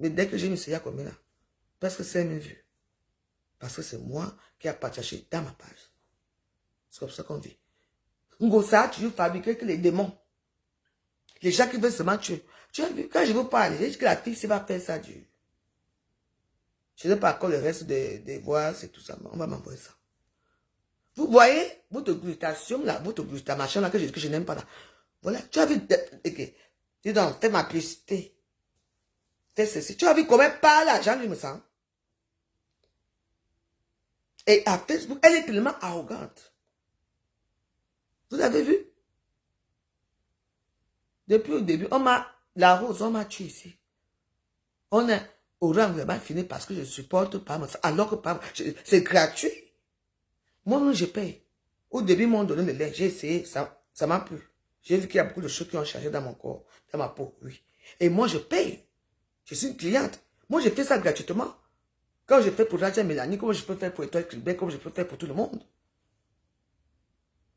Mais dès que j'ai mis ça, il y a combien là? Presque 5000 vues. Parce que c'est moi qui ai partagé dans ma page. C'est comme ça qu'on vit. Ngosa a toujours fabriqué que les démons. Les gens qui veulent seulement tuer. Tu as vu, quand je vous parle, j'ai dit que la fille, ça va faire ça dur. Je ne sais pas encore le reste des voix, c'est tout ça. On va m'envoyer ça. Vous voyez, votre glutation là, votre glutamation là, que je n'aime pas là. Voilà, tu as vu, ok. Dis donc, fais ma publicité. Fais ceci. Tu as vu comment elle parle à Jean, lui me sent. Et à Facebook, elle est tellement arrogante. Vous avez vu? Depuis le début, la rose, on m'a tué ici. On est au rang vraiment fini parce que je supporte pas. Alors que c'est gratuit. Moi, je paye. Au début, ils m'ont donné le lait. J'ai essayé, ça m'a plu. J'ai vu qu'il y a beaucoup de choses qui ont changé dans mon corps, dans ma peau, oui. Et moi, je paye. Je suis une cliente. Moi, je fais ça gratuitement. Quand je fais pour Raja Mélanie, comme je peux faire pour Étoile Clubin, comme je peux faire pour tout le monde.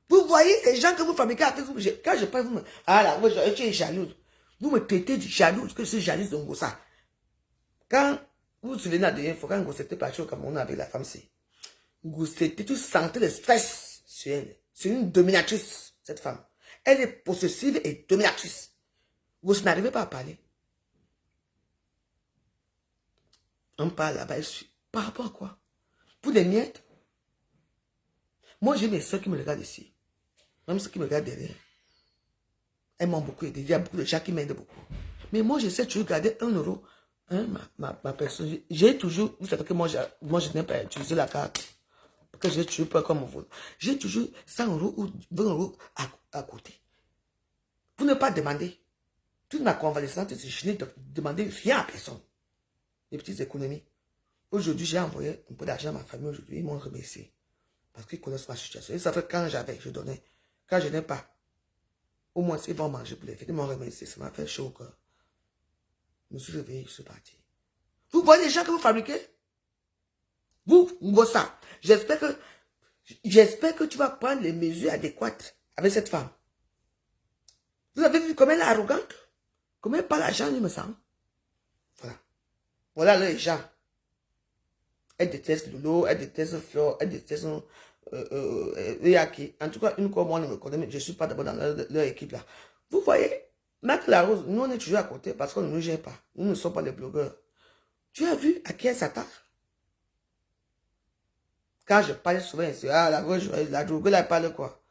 Vous voyez les gens que vous fabriquez à Facebook. Quand je parle, vous me... Ah là, moi, tu es jalouse. Vous me traitez de jalouse, que je suis jalouse de Ngosa. Quand vous vous souvenez la dernière fois, quand Ngosa était parti au Cameroun avec la femme, c'est Ngosa, tu sentais le stress sur elle. C'est une dominatrice, cette femme. Elle est possessive et dominatrice. Vous n'arrivez pas à parler. On parle là-bas, par rapport à quoi? Pour des miettes? Moi, j'ai mes soeurs qui me regardent ici. Même ceux qui me regardent derrière. Elles m'ont beaucoup aidé. Il y a beaucoup de gens qui m'aident beaucoup. Mais moi, j'essaie toujours de garder 1 euro. Hein, ma personne. J'ai toujours... Vous savez que moi, je n'aime pas utiliser la carte. Parce que j'ai toujours peur comme vous. J'ai toujours 100 euros ou 20 euros à côté. Pour ne pas demander. Toute ma convalescence, je n'ai demandé rien à personne. Les petites économies. Aujourd'hui, j'ai envoyé un peu d'argent à ma famille. Aujourd'hui, ils m'ont remercié. Parce qu'ils connaissent ma situation. Ils savaient quand j'avais, je donnais. Quand je n'ai pas, au moins, ils vont manger pour les fêtes. Ils m'ont remercié. Ça m'a fait chaud au cœur. Je me suis réveillé, je suis parti. Vous voyez les gens que vous fabriquez? Vous, ça. J'espère que tu vas prendre les mesures adéquates avec cette femme. Vous avez vu comment elle est arrogante? Comment elle parle à Jean, il me semble. Voilà. Voilà les gens. Elle déteste Lolo, elle déteste Flore, elle déteste Yaki. En tout cas, une fois, moi, on me connaît, mais je ne suis pas d'abord dans leur équipe là. Vous voyez, Marc Larose, nous, on est toujours à côté parce qu'on ne nous gère pas. Nous ne sommes pas des blogueurs. Tu as vu à qui elle s'attaque? Quand je parle souvent ici, ah, la drogue, elle parle quoi?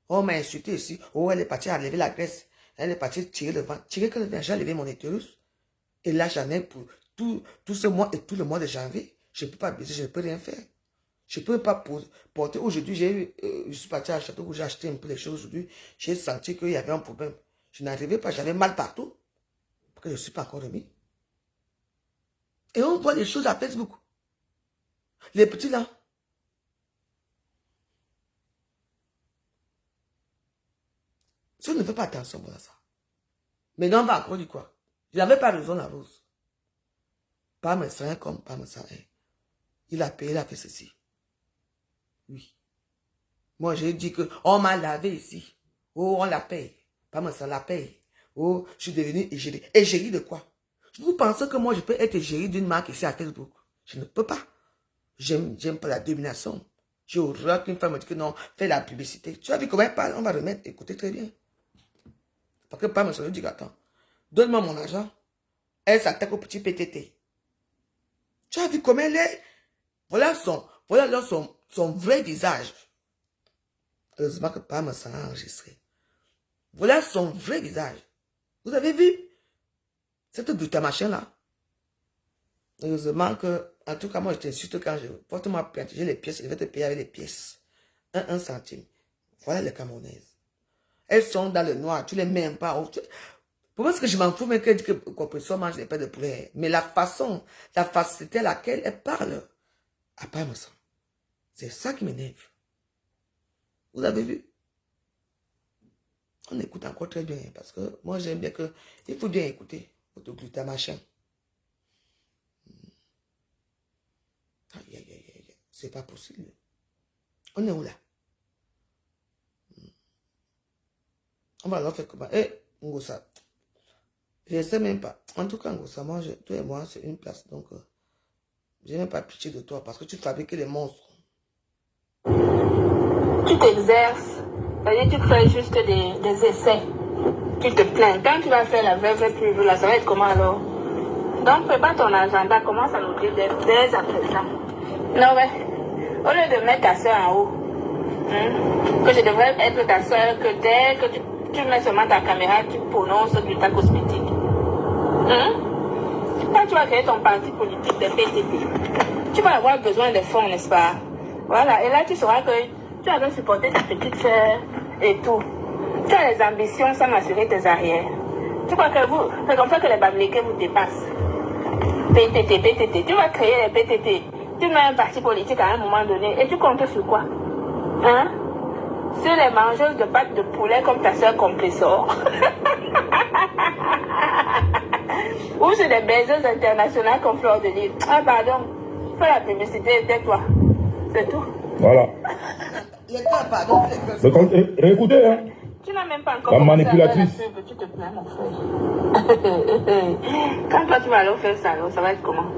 On m'a insulté ici. Oh, elle est partie à lever la graisse. Elle est partie tirer le vent. Tirer que le vent, j'ai levé mon utérus. Et là, j'en ai pour tout ce mois et tout le mois de janvier. Je ne peux pas baiser, je ne peux rien faire. Je ne peux pas porter. Aujourd'hui, je suis parti à Château où j'ai acheté un peu les choses aujourd'hui. J'ai senti qu'il y avait un problème. Je n'arrivais pas, j'avais mal partout. Parce que je ne suis pas encore remis. Et on voit les choses à Facebook. Les petits là. Si on ne fait pas attention à ça. Mais non, on va encore dire quoi? Je n'avais pas raison, la rose. Pas me sang comme pas me sang. Il a payé, il a fait ceci. Oui. Moi, j'ai dit que on m'a lavé ici. Oh, on la paye. Pas me sang la paye. Oh, je suis devenu égérie. Égérie de quoi? Vous pensez que moi, je peux être égérie d'une marque ici à Facebook? Je ne peux pas. J'aime pas la domination. J'ai horreur qu'une femme me dise que non, fais la publicité. Tu as vu comment elle parle? On va remettre. Écoutez très bien. Parce que pas me sang dit, attends, donne-moi mon argent. Elle s'attaque au petit PTT. Tu as vu comment elle est? Voilà son vrai visage. Heureusement que pas me sang enregistré. Voilà son vrai visage. Vous avez vu? Cette glutamachin là. Heureusement que, en tout cas, moi je t'insulte quand je porte ma plainte. J'ai les pièces, je vais te payer avec les pièces. Un centime. Voilà les Camerounaises. Elles sont dans le noir, tu les mets même pas. Pour moi, ce que je m'en fous, mais qu'elle dit que Compression mange des pains de poulet. Mais la facilité à laquelle elle parle, à part me sang. C'est ça qui m'énerve. Vous avez vu? On écoute encore très bien, parce que moi j'aime bien que, il faut bien écouter votre glutamachin. Aïe, aïe, aïe, aïe, c'est pas possible. On est où là? On va leur faire comment? Eh, Ngosa. Je ne sais même pas. En tout cas, Ngossa, moi, toi et moi, c'est une place. Donc, je n'ai même pas pitié de toi parce que tu fabriques les monstres. Tu t'exerces, c'est-à-dire tu fais juste des essais. Tu te plains. Quand tu vas faire la vraie pub, là, ça va être comment alors? Donc, prépare ton agenda, commence à noter dès à présent. Non, ouais. Au lieu de mettre ta soeur en haut, que je devrais être ta soeur, que dès que tu mets seulement ta caméra, tu prononces du ta cosmétique. Quand tu vas créer ton parti politique de PTT, tu vas avoir besoin de fonds, n'est-ce pas? Voilà, et là tu sauras que tu as supporter ta petite soeur et tout. Tu as les ambitions sans assurer tes arrières. Tu crois que c'est comme ça que les Bamileke vous dépassent. PTT. Tu vas créer les PTT. Tu mets un parti politique à un moment donné et tu comptes sur quoi? Sur les mangeuses de pâtes de poulet comme ta soeur Compressor. Ou sur des baiseuses internationales comme Fleur de Lille. Ah pardon, fais la publicité, tais-toi. C'est tout. Voilà. Réécoutez, hein. Tu n'as même pas encore La commencé manipulatrice. à faire la pub, tu te plains, mon frère. Quand toi tu vas aller faire ça, alors, ça va être comment?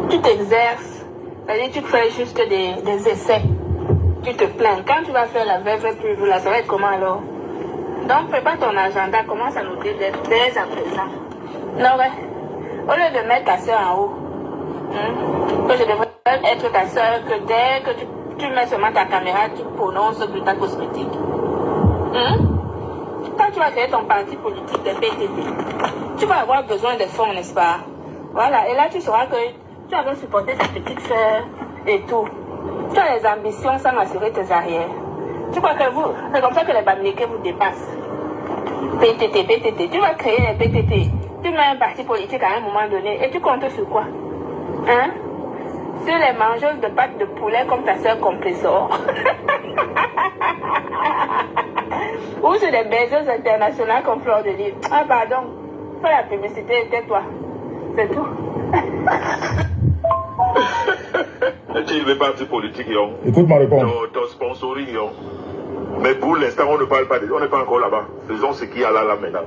Tu t'exerces, c'est-à-dire tu fais juste des essais. Tu te plains. Quand tu vas faire la vraie pub, là, ça va être comment alors? Donc, prépare ton agenda, commence à noter dès à présent. Non, ouais. Au lieu de mettre ta soeur en haut, que je devrais être ta soeur, que dès que tu mets seulement ta caméra, tu prononces du ta cosmétique. Quand tu vas créer ton parti politique de PTT, tu vas avoir besoin de fonds, n'est-ce pas? Voilà, et là tu sauras que tu as supporter ta petite soeur et tout. Tu as les ambitions sans assurer tes arrières. Tu crois que c'est comme ça que les Bamileke vous dépassent. PTT. Tu vas créer les PTT. Tu mets un parti politique à un moment donné et tu comptes sur quoi? Sur les mangeuses de pâtes de poulet comme ta soeur Compressor. Ou sur des baiseuses internationales comme Fleur de Lille. Ah pardon, fais la publicité, tais-toi. C'est tout. Les partis politiques, Écoute ma réponse. ton sponsoring, mais pour l'instant, on ne parle pas on n'est pas encore là-bas. Faisons ce qu'il y a là maintenant.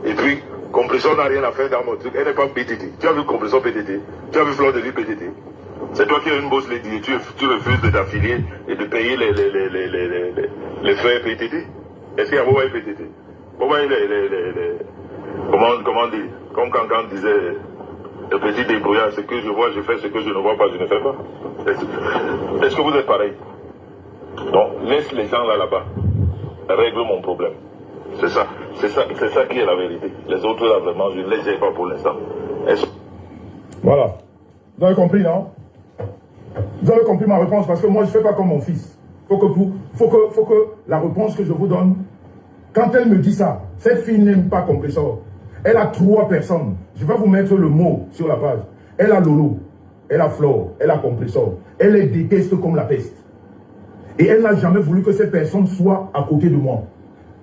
Et puis, Compressor n'a rien à faire dans mon truc. Elle n'est pas PTT. Tu as vu Compressor PTT? Tu as vu Fleur de Lille PTT? C'est toi qui as une boss lady et tu refuses de t'affilier et de payer les frais PTT. Est-ce qu'il y a Bobaï PTT? Bobaï, comment dire? Comme quand disait le petit débrouillard, ce que je vois, je fais, ce que je ne vois pas, je ne fais pas. Est-ce que vous êtes pareil? Donc, laisse les gens là-bas. Règle mon problème. C'est ça qui est la vérité. Les autres là, vraiment, je ne les ai pas pour l'instant. Voilà. Vous avez compris, non? Vous avez compris ma réponse parce que moi, je ne fais pas comme mon fils. Faut que la réponse que je vous donne, quand elle me dit ça, cette fille n'aime pas Compressor. Elle a 3 personnes. Je vais vous mettre le mot sur la page. Elle a Lolo, elle a Flore, elle a Compressor. Elle les déteste comme la peste. Et elle n'a jamais voulu que ces personnes soient à côté de moi.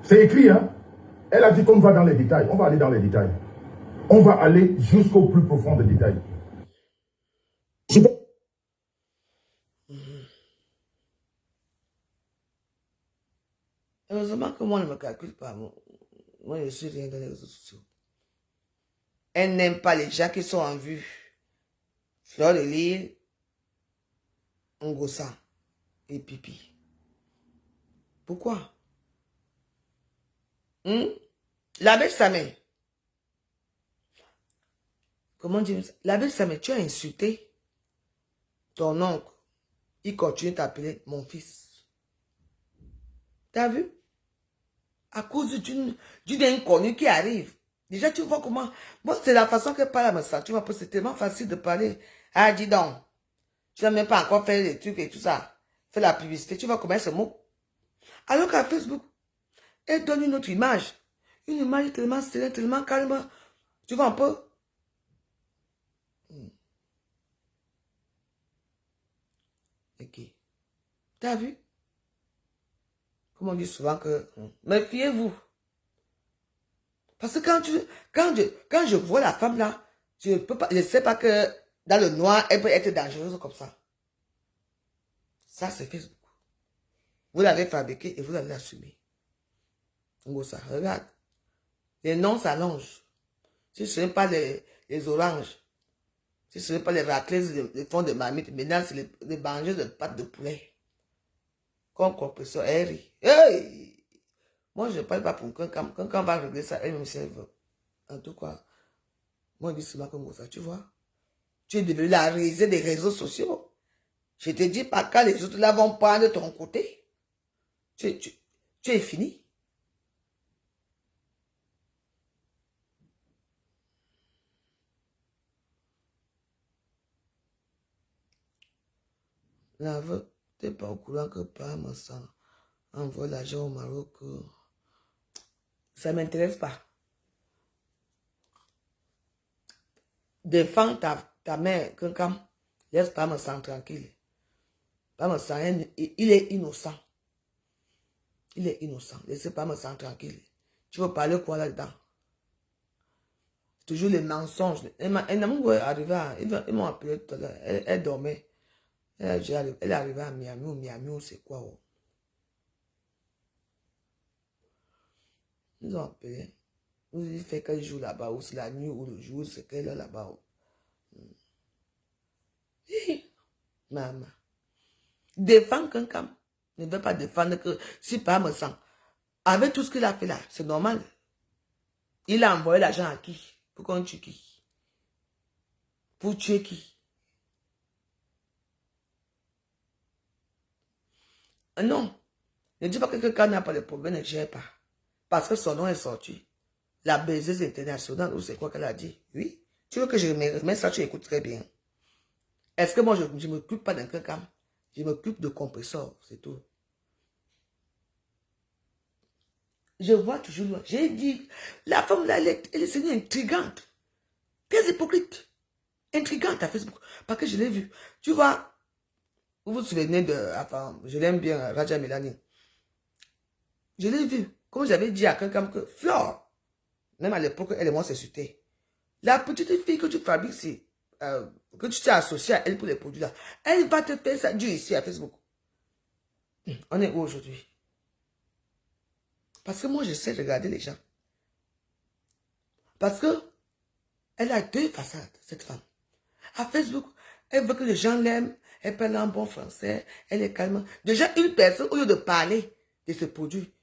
C'est écrit, hein? Elle a dit qu'on va dans les détails. On va aller dans les détails. On va aller jusqu'au plus profond des détails. Heureusement que moi, ne me calcule pas. Moi, je suis rien dans les réseaux sociaux. Elle n'aime pas les gens qui sont en vue. Fleur de Lille, Ngossa et Pipi. Pourquoi? L'abbé Samé. Comment dire ça? L'abbé Samé, tu as insulté ton oncle. Il continue d'appeler mon fils. T'as vu? À cause d'une inconnue qui arrive. Déjà, tu vois comment... Bon, c'est la façon qu'elle parle à ça. Tu vois, c'est tellement facile de parler. Ah, dis donc. Tu n'as même pas encore fait les trucs et tout ça. Fais la publicité. Tu vois comment elle se moque. Alors qu'à Facebook, elle donne une autre image. Une image tellement sereine, tellement calme. Tu vois un peu? Ok. T'as vu? Comme on dit souvent que... Méfiez-vous. Parce que quand je vois la femme là, je ne sais pas que dans le noir, elle peut être dangereuse comme ça. Ça, c'est Facebook. Vous l'avez fabriqué et vous l'avez assumé. Donc ça, regarde. Les noms s'allongent. Si ce n'est pas les oranges, si ce n'est pas les raclaises de fond de marmite, maintenant c'est les bangeuses de pâtes de poulet. Comme compresseur, elle rit. Hey! Moi, je ne parle pas pour quelqu'un. Quelqu'un va régler ça, elle me serve. En tout cas, moi, je dis seulement comme ça, tu vois. Tu es devenu la risée des réseaux sociaux. Je te dis pas quand les autres là vont prendre de ton côté. Tu es fini. L'aveu, tu n'es pas au courant que Pam envoie l'argent au Maroc. Ça ne m'intéresse pas. Défends ta mère, quelqu'un. Laisse Pam tranquille. Pam il est innocent. Il est innocent. Laissez Pam tranquille. Tu veux parler quoi là-dedans? Toujours les mensonges. Elle m'a arrivé ils m'ont appelé tout à l'heure. Elle dormait. Elle est arrivée à Miami, c'est quoi? Oh? Ils ont appelé. Ils ont fait quel jour là-bas, ou c'est la nuit ou le jour, c'est qu'elle est là-bas. Oh. Maman. Défends quelqu'un. Ne veut pas défendre que si pas me sent. Avec tout ce qu'il a fait là, c'est normal. Il a envoyé l'argent à qui? Pour qu'on tue qui? Pour tuer qui? Non. Ne dis pas que quelqu'un n'a pas de problème, ne gère pas. Parce que son nom est sorti. La baiseuse internationale, ou c'est quoi qu'elle a dit? Oui. Tu veux que je me remette ça, tu écoutes très bien. Est-ce que moi, je ne m'occupe pas d'un quelqu'un? Je m'occupe de compresseur, c'est tout. Je vois toujours loin. J'ai dit, la femme là, elle est intrigante. Très hypocrite. Intrigante à Facebook. Parce que je l'ai vu. Tu vois, vous vous souvenez de... Enfin, je l'aime bien, Raja Melani. Je l'ai vu. Comme j'avais dit à quelqu'un que... Flore, même à l'époque, elle et moi, c'est suité. La petite fille que tu fabriques, c'est... que tu t'es associé à elle pour les produits là. Elle va te faire ça dur ici à Facebook. On est où aujourd'hui? Parce que moi, je sais regarder les gens. Parce que elle a deux façades, cette femme. À Facebook, elle veut que les gens l'aiment. Elle parle en bon français. Elle est calme. Déjà, une personne, au lieu de parler de ce produit,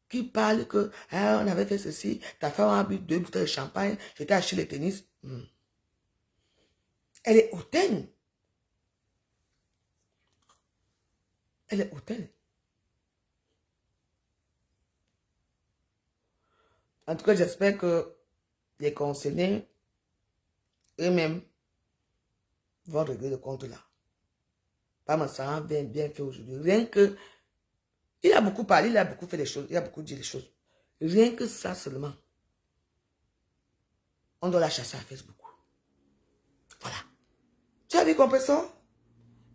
qui parle que ah, on avait fait ceci, ta femme a bu 2 bouteilles de champagne, j'étais acheté les tennis. Elle est hautaine. Elle est hautaine. En tout cas, j'espère que les concernés eux-mêmes vont régler le compte là. Pas mal, ça a bien fait aujourd'hui. Rien que, il a beaucoup parlé, il a beaucoup fait les choses, il a beaucoup dit les choses. Rien que ça seulement, on doit la chasser à Facebook. Voilà. Tu avais compris ça?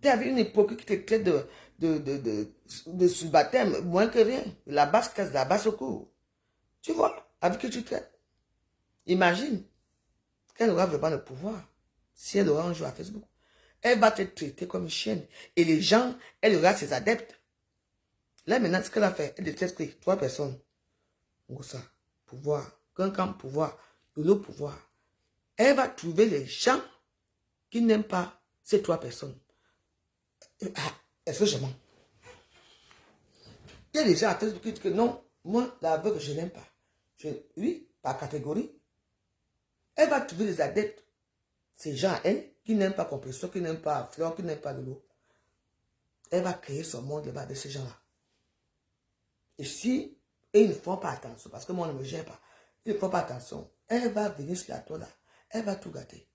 Tu avais une époque qui te traite de sous-baptême, moins que rien. La basse casse, la basse au cou. Tu vois, avec qui tu traites. Imagine qu'elle aura vraiment le pouvoir si elle aura un jour à Facebook. Elle va te traiter comme une chienne. Et les gens, elle aura ses adeptes. Là, maintenant, ce qu'elle a fait, elle déteste 3 personnes. Ça, pouvoir. Quelqu'un pouvoir. Le pouvoir. Elle va trouver les gens qui n'aiment pas ces 3 personnes. Est-ce que je mens? Il y a des gens à Facebook qui disent que non, moi, la veuve, je n'aime pas. Oui, par catégorie. Elle va trouver des adeptes. Ces gens, elle, qui n'aiment pas Compresseur, qui n'aiment pas Fleur, qui n'aiment pas Lolo. Elle va créer son monde là-bas de ces gens-là. Et si, ils ne font pas attention, parce que moi, on ne me gère pas, ils ne font pas attention, elle va venir sur la toile là, elle va tout gâter.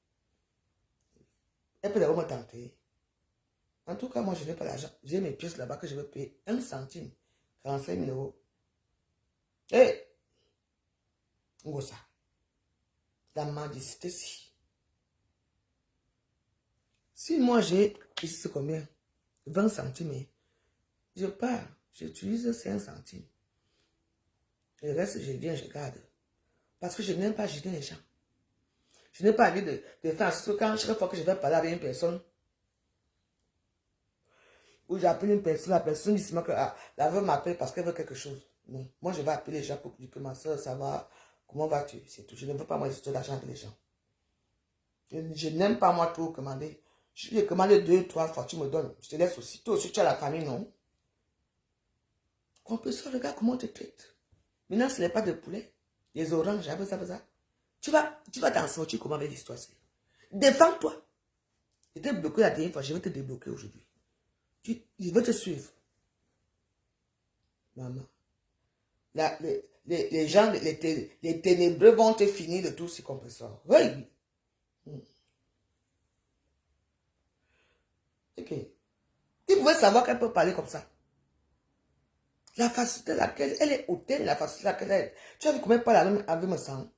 Elle peut d'abord me tenter. En tout cas, moi, je n'ai pas l'argent. J'ai mes pièces là-bas que je vais payer 1 centime, 45 000 euros. Hé! Ngosa. La mendicité, si moi j'ai, ici c'est combien? 20 centimes. Je pars, j'utilise 5 centimes. Le reste, je viens, je garde. Parce que je n'aime pas gêner les gens. Je n'ai pas envie de faire ce que quand chaque fois que je vais parler avec une personne, ou j'appelle une personne, la personne dit que la veuve m'appelle parce qu'elle veut quelque chose. Non, moi je vais appeler les gens pour dire que ma soeur, ça va, Comment vas-tu? C'est tout. Je ne veux pas, moi, histoire d'argent avec les gens. Je n'aime pas, moi, trop commander. Je commandé 2, 3 fois, tu me donnes. Je te laisse aussi. Toi aussi, tu as la famille, non? Compresseur, regarde comment on te traite. Maintenant, ce n'est pas de poulet. Les oranges, ça. Tu vas t'en sortir comment avec l'histoire? Défends-toi. Je t'ai bloqué la dernière fois, je vais te débloquer aujourd'hui. Je vais te suivre. Maman. Les gens, les ténébreux vont te finir de tous ces compresseurs. Oui. Ok. Tu pouvais savoir qu'elle peut parler comme ça. La facilité laquelle elle est hautaine, la facilité laquelle elle. Tu as vu comment elle parle avec me sang?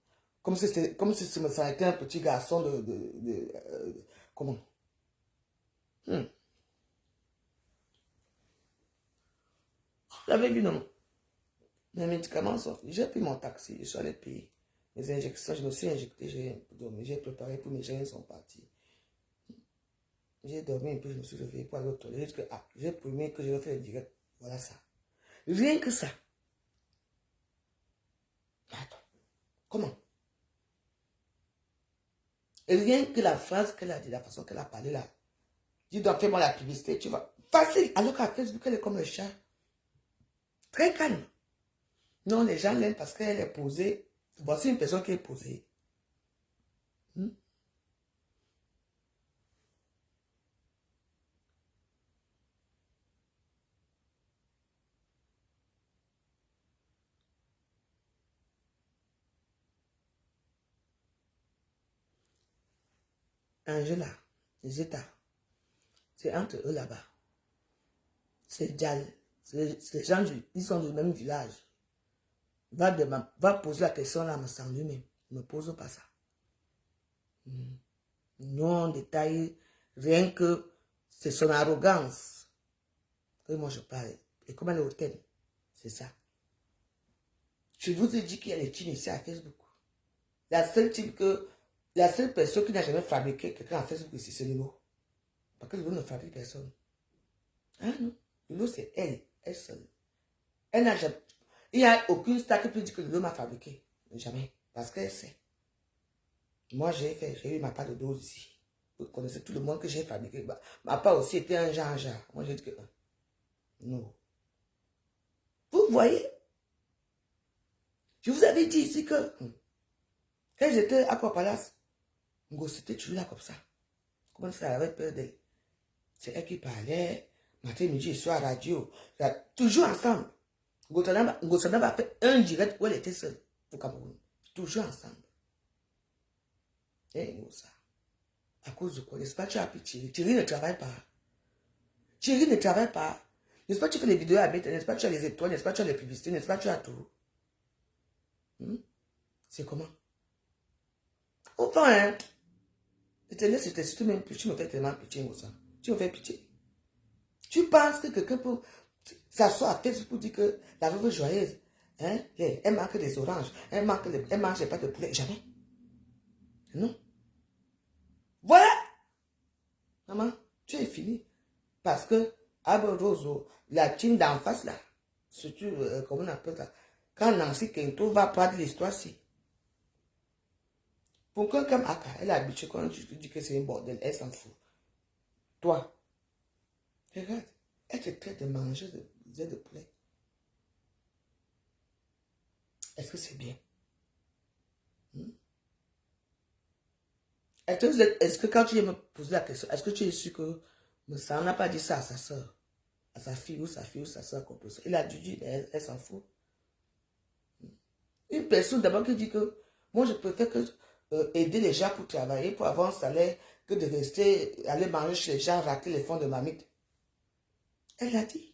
Comme si ce me sang était un petit garçon comment? Vous l'avez vu, non? Mes médicaments sont. J'ai pris mon taxi, je suis allé payer. Mes injections, je me suis injecté, j'ai préparé pour mes gènes sont partis. J'ai dormi un peu, je me suis réveillé pour aller au toilette. J'ai promis que je vais faire le direct. Voilà ça. Rien que ça. Attends. Comment? Et rien que la phrase qu'elle a dit, la façon qu'elle a parlé là. Dis donc, fais-moi la publicité, tu vois. Facile. Alors qu'à Facebook, elle est comme le chat. Très calme. Non, les gens l'aiment parce qu'elle est posée. Voici une personne qui est posée. Angela, les États, c'est entre eux là-bas. C'est Djal. C'est les gens, ils sont du même village. Va poser la question là, me semble lui-même. Ne me pose pas ça. Non, détail, rien que c'est son arrogance que moi je parle. Et comment elle est hautaine, c'est ça. Je vous ai dit qu'il y a les teams ici à Facebook. La seule personne qui n'a jamais fabriqué quelqu'un à Facebook ici, c'est Lilo. Parce que Lilo ne fabrique personne. Ah non, Lilo c'est elle seule. Elle n'a jamais. Il n'y a aucune star qui peut dire que Lilo m'a fabriqué. Jamais. Parce qu'elle sait. Moi, j'ai eu ma part de dose ici. Vous connaissez tout le monde que j'ai fabriqué. Ma part aussi était un genre. Moi, j'ai dit que non. Vous voyez? Je vous avais dit ici que quand j'étais à Aqua Palace, c'était toujours là comme ça. Comment ça avait peur d'elle? C'est elle qui parlait. Matin, midi et soir à la radio. Toujours ensemble. Ngosanaba a fait un direct où elle était seule au Cameroun. Toujours ensemble. Et Ngosa. À cause de quoi? N'est-ce pas que tu as appris Thierry? Thierry ne travaille pas. Thierry ne travaille pas. N'est-ce pas que tu fais les vidéos à mettre? N'est-ce pas que tu as les étoiles? N'est-ce pas que tu as les publicités? N'est-ce pas que tu as tout? C'est comment? Enfin, hein? Je te laisse, tu me fais tellement pitié, Ngosa. Tu me fais pitié. Tu penses que quelqu'un peut s'asseoir à Facebook pour dire que la veuve joyeuse, hein, elle manque des oranges, elle mange pas de poulet, jamais. Non. Voilà. Maman, tu es fini. Parce que, Roso, la team d'en face là, surtout, comment on appelle ça, quand Nancy Kento va parler de l'histoire-ci. Pour quelqu'un comme Aka, elle est habituée quand tu dis que c'est un bordel, elle s'en fout. Toi, regarde, elle te traite de manger de poulet. Est-ce que c'est bien? Est-ce que quand tu viens me poser la question, est-ce que tu es sûr que ça n'a pas dit ça à sa soeur, à sa fille ou sa soeur comme ça? Il a dû dire, elle s'en fout. Une personne d'abord qui dit que moi je préfère aider les gens pour travailler, pour avoir un salaire, que de rester, aller manger chez les gens, raquer les fonds de mamite. Elle l'a dit.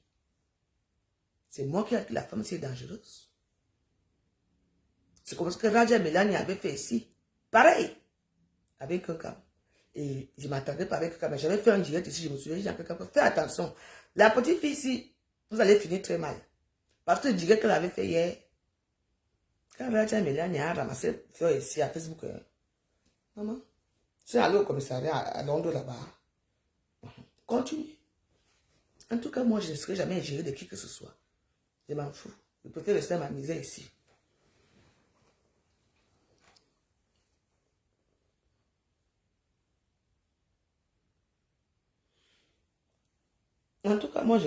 C'est moi qui ai dit que la femme c'est dangereuse. C'est comme ce que Raja Melani avait fait ici. Pareil. Avec un cas. Et je m'attendais pas avec un cas. Mais j'avais fait un direct ici. Je me suis dit, fais attention. La petite fille ici, vous allez finir très mal. Parce que le direct qu'elle avait fait hier, quand Raja Melani a ramassé fleurs ici à Facebook, maman, c'est allé au commissariat à Londres là-bas. Continue. En tout cas, moi, je ne serai jamais géré de qui que ce soit. Je m'en fous. Je préfère rester à ma misère ici. En tout cas, moi,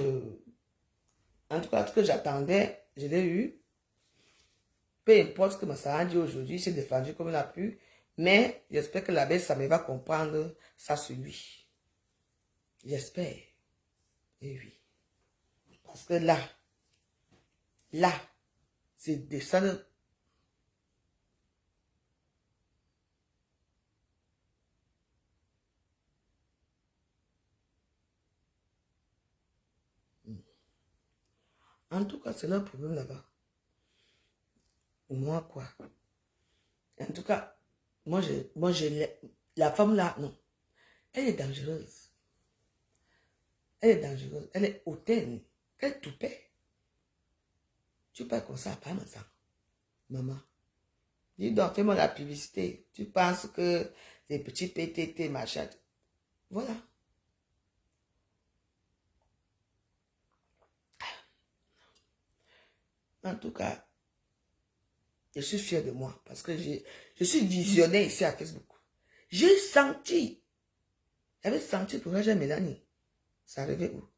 en tout cas, ce que j'attendais, je l'ai eu. Peu importe ce que Massa a dit aujourd'hui, il s'est défendu comme il a pu. Mais j'espère que l'abbé Samé va comprendre ça sur lui. J'espère. Et oui. Parce que là, c'est descendre. En tout cas, c'est leur problème là-bas. Moi, quoi. En tout cas, moi, la femme là, non. Elle est dangereuse. Elle est dangereuse. Elle est hautaine. Elle est toupée. Tu parles comme ça, pas ça. Maman. Dis donc, fais-moi la publicité. Tu penses que les petits PTT, machin. Voilà. En tout cas, je suis fier de moi parce que je suis visionnaire ici à Facebook. J'ai senti, j'avais senti pour Roger Mélanie. Ça arrivait où?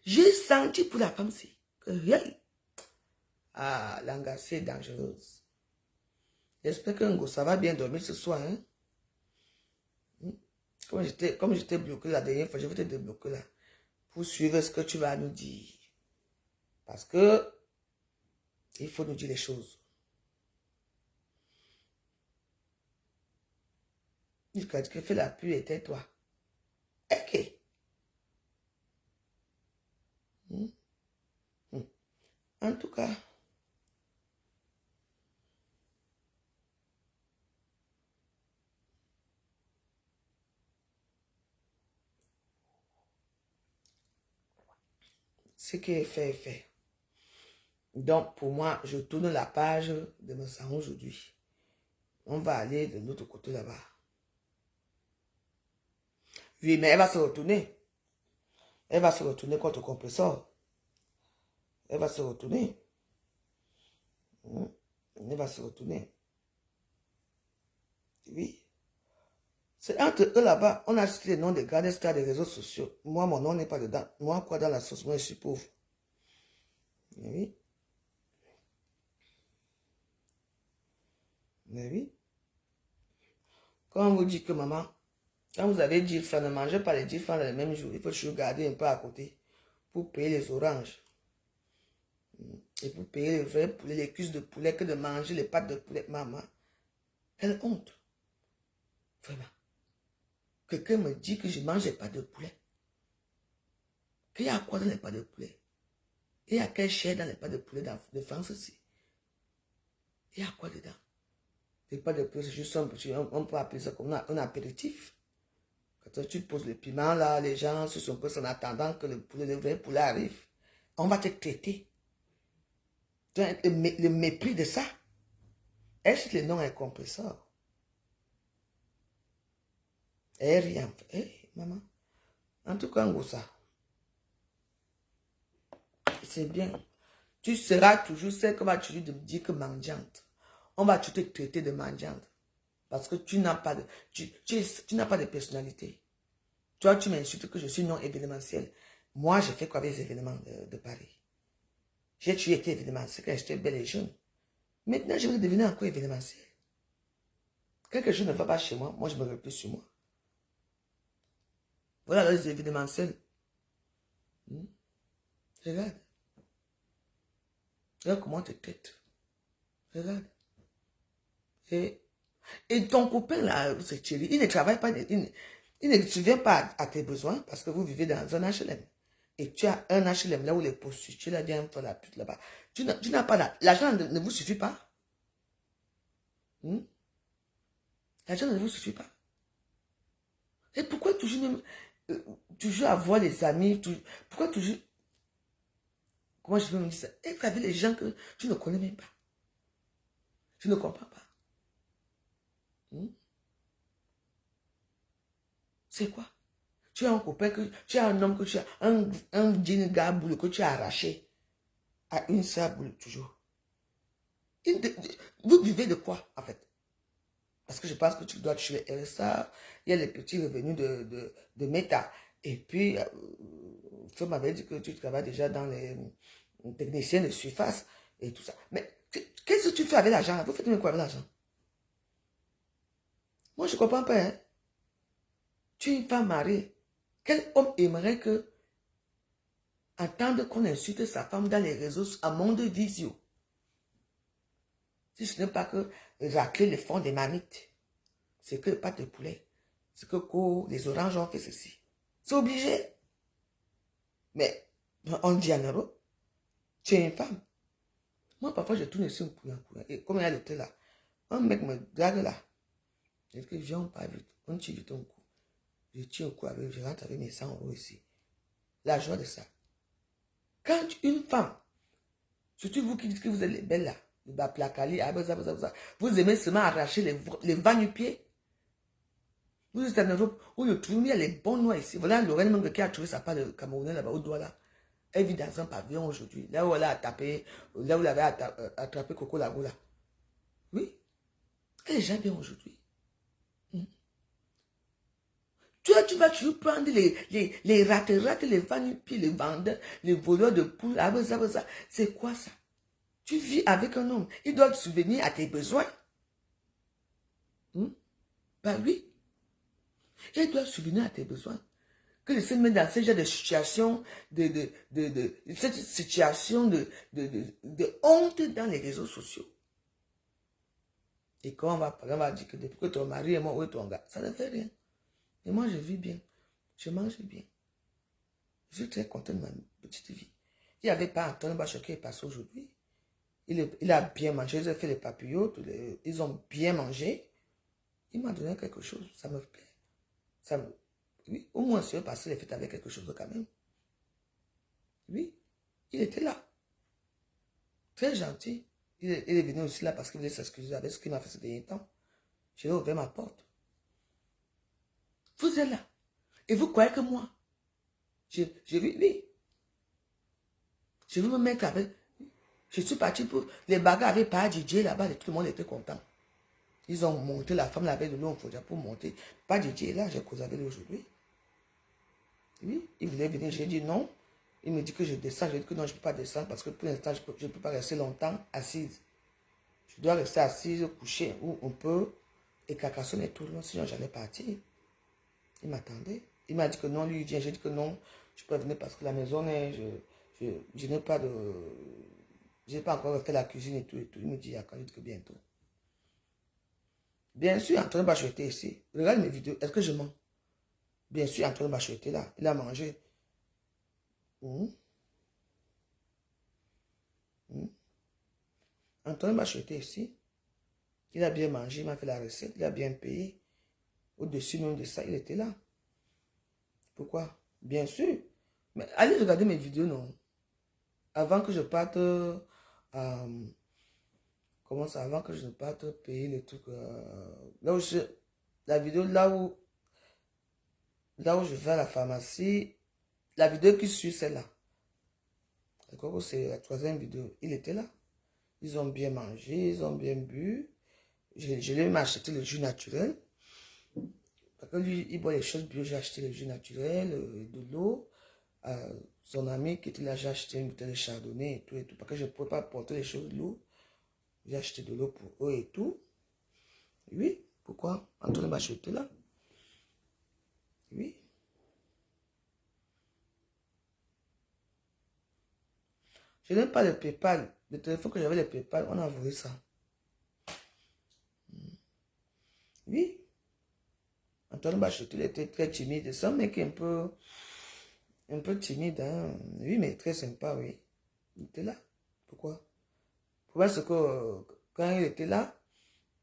J'ai senti pour la femme-ci que rien. Ah, l'angassée est dangereuse. J'espère que Ngo, ça va bien dormir ce soir. Hein? Comme j'étais bloqué la dernière fois, je vais te débloquer là. Pour suivre ce que tu vas nous dire. Parce que il faut nous dire les choses. Il a dit que fais la pluie et tais-toi. Ok. En tout cas, ce qui est fait est fait. Donc, pour moi, je tourne la page de mon salon aujourd'hui. On va aller de l'autre côté là-bas. Oui, mais elle va se retourner. Elle va se retourner contre le compresseur. Elle va se retourner. Elle va se retourner. Oui. C'est entre eux là-bas. On a cité les noms des gars des stars des réseaux sociaux. Moi, mon nom n'est pas dedans. Moi, quoi dans la sauce? Moi, je suis pauvre. Oui. Mais oui. Quand on vous dit que maman, quand vous avez 10 francs, ne mangez pas les 10 francs le même jour. Il faut toujours garder un peu à côté pour payer les oranges. Et pour payer les vrais poulets, les cuisses de poulet, que de manger les pâtes de poulet. Maman, quelle honte. Vraiment. Quelqu'un me dit que je mange les pâtes de poulet. Qu'il y a quoi dans les pâtes de poulet? Il y a quelle chair dans les pâtes de poulet de France aussi? Il y a quoi dedans? Les pâtes de poulet, c'est juste un petit, on peut appeler ça comme un apéritif. Quand tu poses le piment là, les gens se sont posés en attendant que le vrai poulet arrive. On va te traiter. Le mépris de ça. Est-ce que le nom est compresseur? Eh, rien. Eh, maman. En tout cas, ça. C'est bien. Tu seras toujours celle que va te dire que mendiante. On va te traiter de mendiante. Parce que tu n'as pas de, tu n'as pas de personnalité. Toi, tu m'insultes que je suis non événementiel. Moi, j'ai fait quoi avec les événements de Paris? J'ai tué été événementiel quand j'étais belle et jeune. Maintenant, je vais devenir encore événementiel. Quelque chose ne va pas chez moi, moi je me replie sur moi. Voilà les événementiels. Regarde. Regarde comment tu te traites. Regarde. Et ton copain là, c'est Thierry, il ne travaille pas, il ne subvient pas à tes besoins parce que vous vivez dans un HLM. Et tu as un HLM là où les prostituées là viennent faire la pute là-bas. Tu n'as pas l'argent ne vous suffit pas. L'argent ne vous suffit pas. Et pourquoi toujours avoir les amis, pourquoi toujours... Comment je peux me dire ça? Être avec les gens que tu ne connais même pas. Tu ne comprends pas. C'est quoi? Tu as un copain, tu as un homme, que tu as un jean gars boule que tu as arraché à une seule boule toujours. Vous vivez de quoi en fait? Parce que je pense que tu dois tuer RSA, il y a les petits revenus de Meta. Et puis, tu m'avais dit que tu travailles déjà dans les techniciens de surface et tout ça. Mais qu'est-ce que tu fais avec l'argent? Vous faites quoi avec l'argent? Moi, je ne comprends pas. Hein? Tu es une femme mariée. Quel homme aimerait que entendre qu'on insulte sa femme dans les réseaux à monde visio? Si ce n'est pas que racler le fond des marmites, c'est que pas de poulet, c'est que les oranges ont fait ceci. C'est obligé. Mais on dit en euros, tu es une femme. Moi, parfois, je tourne ici un coup. Et comme il y a le thé là, un mec me drague là. Je dis que viens, on parle vite. On tire vite un coup. Je tire un coup avec, je rentre avec mes 100 € ici. La joie de ça. Quand une femme, surtout vous qui dites que vous êtes les belles là, vous aimez seulement arracher les vents du pied. Vous êtes en Europe où le tout, il y a les bons noix ici. Voilà Lorraine même qui a trouvé sa part de Camerounais là-bas au doigt là. Elle vit dans un pavillon aujourd'hui. Là où elle a tapé, là où elle avait attrapé Coco Lago là. Oui. Elle est déjà bien aujourd'hui. Tu vas toujours prendre les rates, les vanipiers, les vendeurs, les voleurs de poules. C'est quoi ça? Tu vis avec un homme. Il doit te souvenir à tes besoins. Ben oui. Il doit te souvenir à tes besoins. Que de se mettre dans ce genre de situation, cette situation de honte dans les réseaux sociaux. Et quand on va dire que depuis que ton mari est mort, où est ton gars? Ça ne fait rien. Et moi, je vis bien. Je mange bien. Je suis très content de ma petite vie. Il n'y avait pas Antoine Bachot qui est passé aujourd'hui. Il a bien mangé. Ils ont fait les papillotes. Ils ont bien mangé. Il m'a donné quelque chose. Ça me plaît. Oui, au moins, je vais passer les fêtes avec quelque chose quand même. Oui, il était là. Très gentil. Il est venu aussi là parce qu'il voulait s'excuser avec ce qu'il m'a fait ces derniers temps. J'ai ouvert ma porte. Vous êtes là. Et vous croyez que moi, oui. Je veux me mettre avec. Je suis parti pour. Les bagarres avec pas DJ là-bas, tout le monde était content. Ils ont monté la femme là-bas de l'eau pour monter. Pas DJ là, j'ai causé avec lui aujourd'hui. Oui, il voulait venir, j'ai dit non. Il me dit que je descends, j'ai dit que non, je ne peux pas descendre parce que pour l'instant, je ne peux pas rester longtemps assise. Je dois rester assise, couchée, où on peut, et cacassonner tout le monde, sinon j'allais partir. Il m'attendait. Il m'a dit que non, lui, j'ai dit que non, je peux venir parce que la maison, je n'ai pas de... Je n'ai pas encore fait la cuisine et tout. Il me dit, quand je dis que bientôt. Bien sûr, Antoine Bachot était ici. Regarde mes vidéos, est-ce que je mens? Bien sûr, Antoine Bachot était là. Il a mangé. Antoine Bachot était ici. Il a bien mangé, il m'a fait la recette, il a bien payé. Au-dessus même de ça, il était là. Pourquoi? Bien sûr. Mais allez regarder mes vidéos, non? Avant que je parte... comment ça? Avant que je ne parte payer les trucs... là où je... La vidéo, là où je vais à la pharmacie, la vidéo qui suit, celle-là. Je crois que c'est la 3e vidéo. Il était là. Ils ont bien mangé, ils ont bien bu. Je lui ai acheté le jus naturel. Parce que lui, il boit les choses bio. J'ai acheté le jus naturel, de l'eau. Son ami qui était là, j'ai acheté une bouteille de chardonnay et tout. Parce que je ne pouvais pas porter les choses de l'eau. J'ai acheté de l'eau pour eux et tout. Oui, pourquoi? Antoine Bachot était là. Oui. Je n'aime pas le PayPal. Le téléphone que j'avais, le PayPal, on a volé ça. Oui. Antoine Bachot, il était très timide. C'est un mec un peu timide. Hein? Oui, mais très sympa, oui. Il était là. Pourquoi? Parce que quand il était là,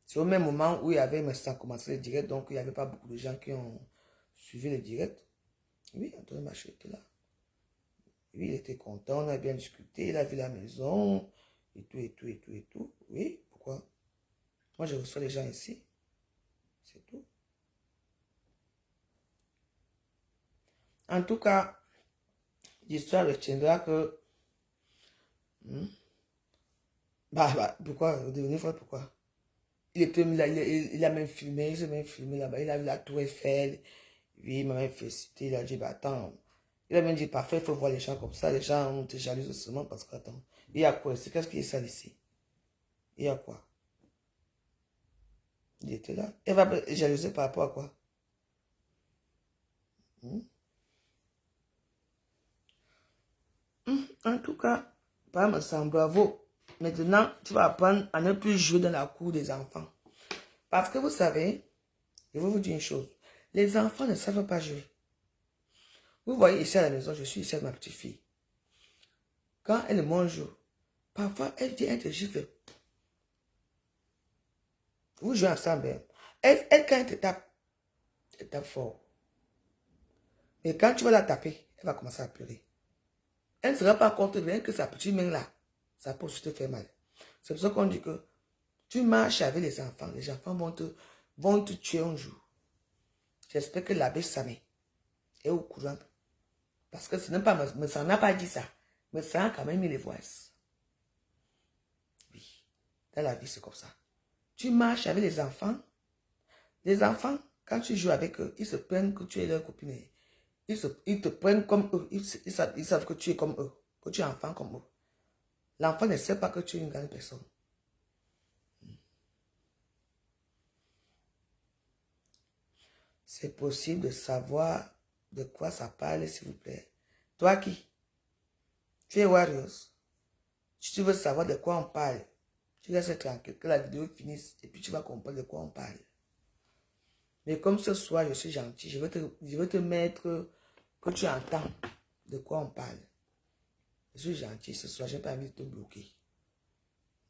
c'est au même moment où il y avait ça commencé le direct, donc il n'y avait pas beaucoup de gens qui ont suivi le direct. Oui, Antoine Bachot était là. Oui, il était content, on a bien discuté, il a vu la maison, et tout. Oui, pourquoi? Moi, je reçois les gens ici. C'est tout. En tout cas, l'histoire retiendra que... pourquoi? Devenir folle, pourquoi? Il a même filmé, il s'est même filmé là-bas, il a vu la tour Eiffel, Oui, il m'a même félicité, il a dit, bah attends, il a même dit, parfait, il faut voir les gens comme ça, les gens ont été jaloux seulement parce que, attends, il y a quoi ici? Qu'est-ce qui est ça ici? Il y a quoi? Il était là. Elle va jalouser par rapport à quoi? En tout cas, pas me semble, bravo. Maintenant, tu vas apprendre à ne plus jouer dans la cour des enfants. Parce que vous savez, je vais vous dire une chose. Les enfants ne savent pas jouer. Vous voyez ici à la maison, je suis ici avec ma petite fille. Quand elle mange, parfois elle dit, elle te gifle. Vous jouez ensemble. Elle quand elle te tape fort. Mais quand tu vas la taper, elle va commencer à pleurer. Elle ne sera pas contre rien que sa petite main là. Ça peut aussi te faire mal. C'est pour ça qu'on dit que tu marches avec les enfants vont te tuer un jour. J'espère que l'abbé Samé est au courant. Parce que ce n'est pas, mais ça n'a pas dit ça. Mais ça a quand même mis les voix. Oui. Dans la vie, c'est comme ça. Tu marches avec les enfants. Les enfants, quand tu joues avec eux, ils se plaignent que tu es leur copine. Ils te prennent comme eux. Ils savent que tu es comme eux. Que tu es enfant comme eux. L'enfant ne sait pas que tu es une grande personne. C'est possible de savoir de quoi ça parle, s'il vous plaît. Toi qui? Tu es Warriors. Si tu veux savoir de quoi on parle, tu laisses tranquille, que la vidéo finisse et puis tu vas comprendre de quoi on parle. Mais comme ce soir, je suis gentil, je vais te mettre que tu entends de quoi on parle. Je suis gentil ce soir, je n'ai pas envie de te bloquer.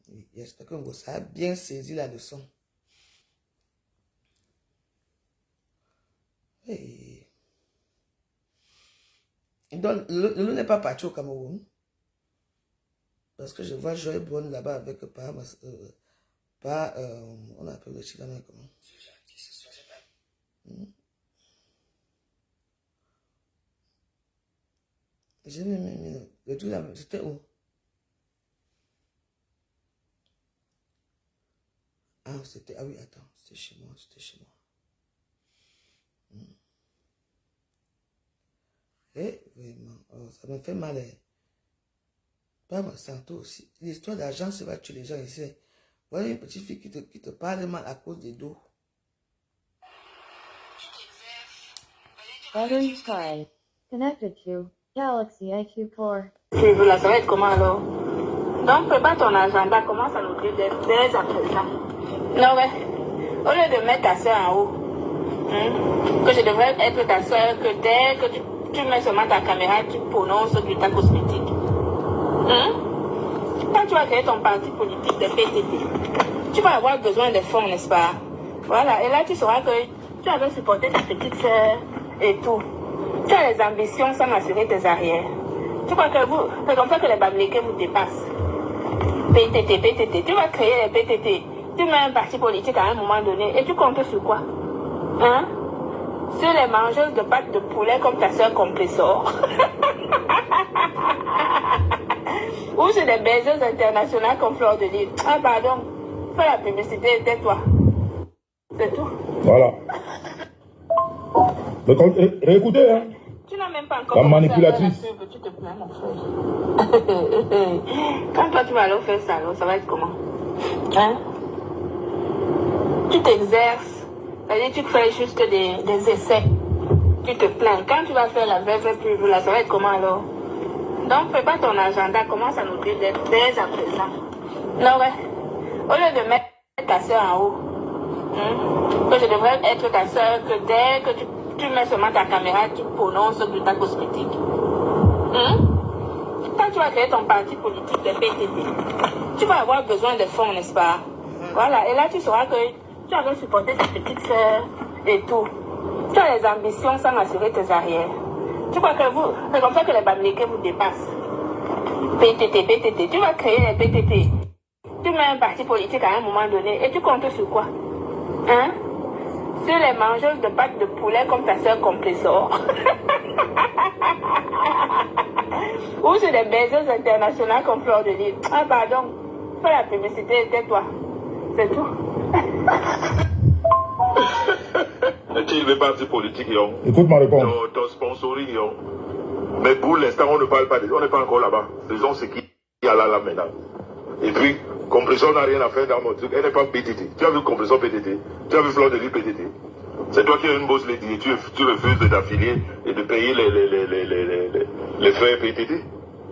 Oui, j'espère que vous avez bien saisi la leçon. Hey. Donc, Lolo n'est pas parti au Cameroun. Parce que je vois Joël Bonne là-bas avec on appelle le Chilama comment? J'ai mis le truc là, c'était où? Ah, ah oui, attends, c'était chez moi. Eh, vraiment, oh, ça me fait mal. Pas me sentir aussi. L'histoire d'argent, ça va tuer les gens ici. Voilà une petite fille qui te parle mal à cause des dos. Battery tried. Connected to Galaxy IQ4. Là, ça va être comment alors? Donc, prépare ton agenda, commence à noter dès à présent. Non, ouais. Au lieu de mettre ta soeur en haut, que je devrais être ta soeur, que dès que tu mets seulement ta caméra, tu prononces du ta cosmétique. Quand tu vas créer ton parti politique de PTT, tu vas avoir besoin de fonds, n'est-ce pas? Voilà, et là tu sauras que tu avais supporté ta petite soeur et tout. Tu as les ambitions sans assurer tes arrières. Tu crois que c'est comme ça que les Bamileke vous dépassent. PTT, tu vas créer les PTT. Tu mets un parti politique à un moment donné et tu comptes sur quoi? Sur les mangeuses de pâtes de poulet comme ta soeur Compressor. Ou sur des baiseuses internationales comme Fleur de Lille. Ah pardon, fais la publicité, tais-toi. C'est tout. Voilà. Réécoutez, hein. Tu n'as même pas encore la manipulatrice. La pub, tu te plains, mon frère. Quand toi tu vas aller faire ça, alors, ça va être comment? Tu t'exerces, c'est-à-dire tu fais juste des essais. Tu te plains. Quand tu vas faire la vraie pub, là, ça va être comment alors? Donc, prépare ton agenda, commence à noter dès à présent. Non, ouais. Au lieu de mettre ta soeur en haut, que je devrais être ta soeur, que dès que tu mets seulement ta caméra, tu prononces du ta cosmétique. Quand tu vas créer ton parti politique de PTT, tu vas avoir besoin de fonds, n'est-ce pas? Voilà, et là tu sauras que tu avais supporté ta petite soeur et tout. Tu as les ambitions sans assurer tes arrières. Tu crois que c'est comme ça que les Bamileke vous dépassent. PTT, tu vas créer les PTT. Tu mets un parti politique à un moment donné et tu comptes sur quoi? Sur les mangeuses de pâtes de poulet comme ta soeur Compressor. Ou sur des baiseuses internationales comme Fleur de Lille. Ah pardon, fais la publicité, tais-toi. C'est tout. Tu si les partis politiques y ont, Écoute ma réponse. ton sponsoring y ont. Mais pour l'instant, on ne parle pas de... On n'est pas encore là-bas. Faisons ce qu'il y a là maintenant. Et puis, Compression n'a rien à faire dans mon truc. Elle n'est pas PTT. Tu as vu Compression PTT? Tu as vu Fleur de Lille PTT? C'est toi qui as une bosse lady et tu refuses de t'affilier et de payer les frais PTT.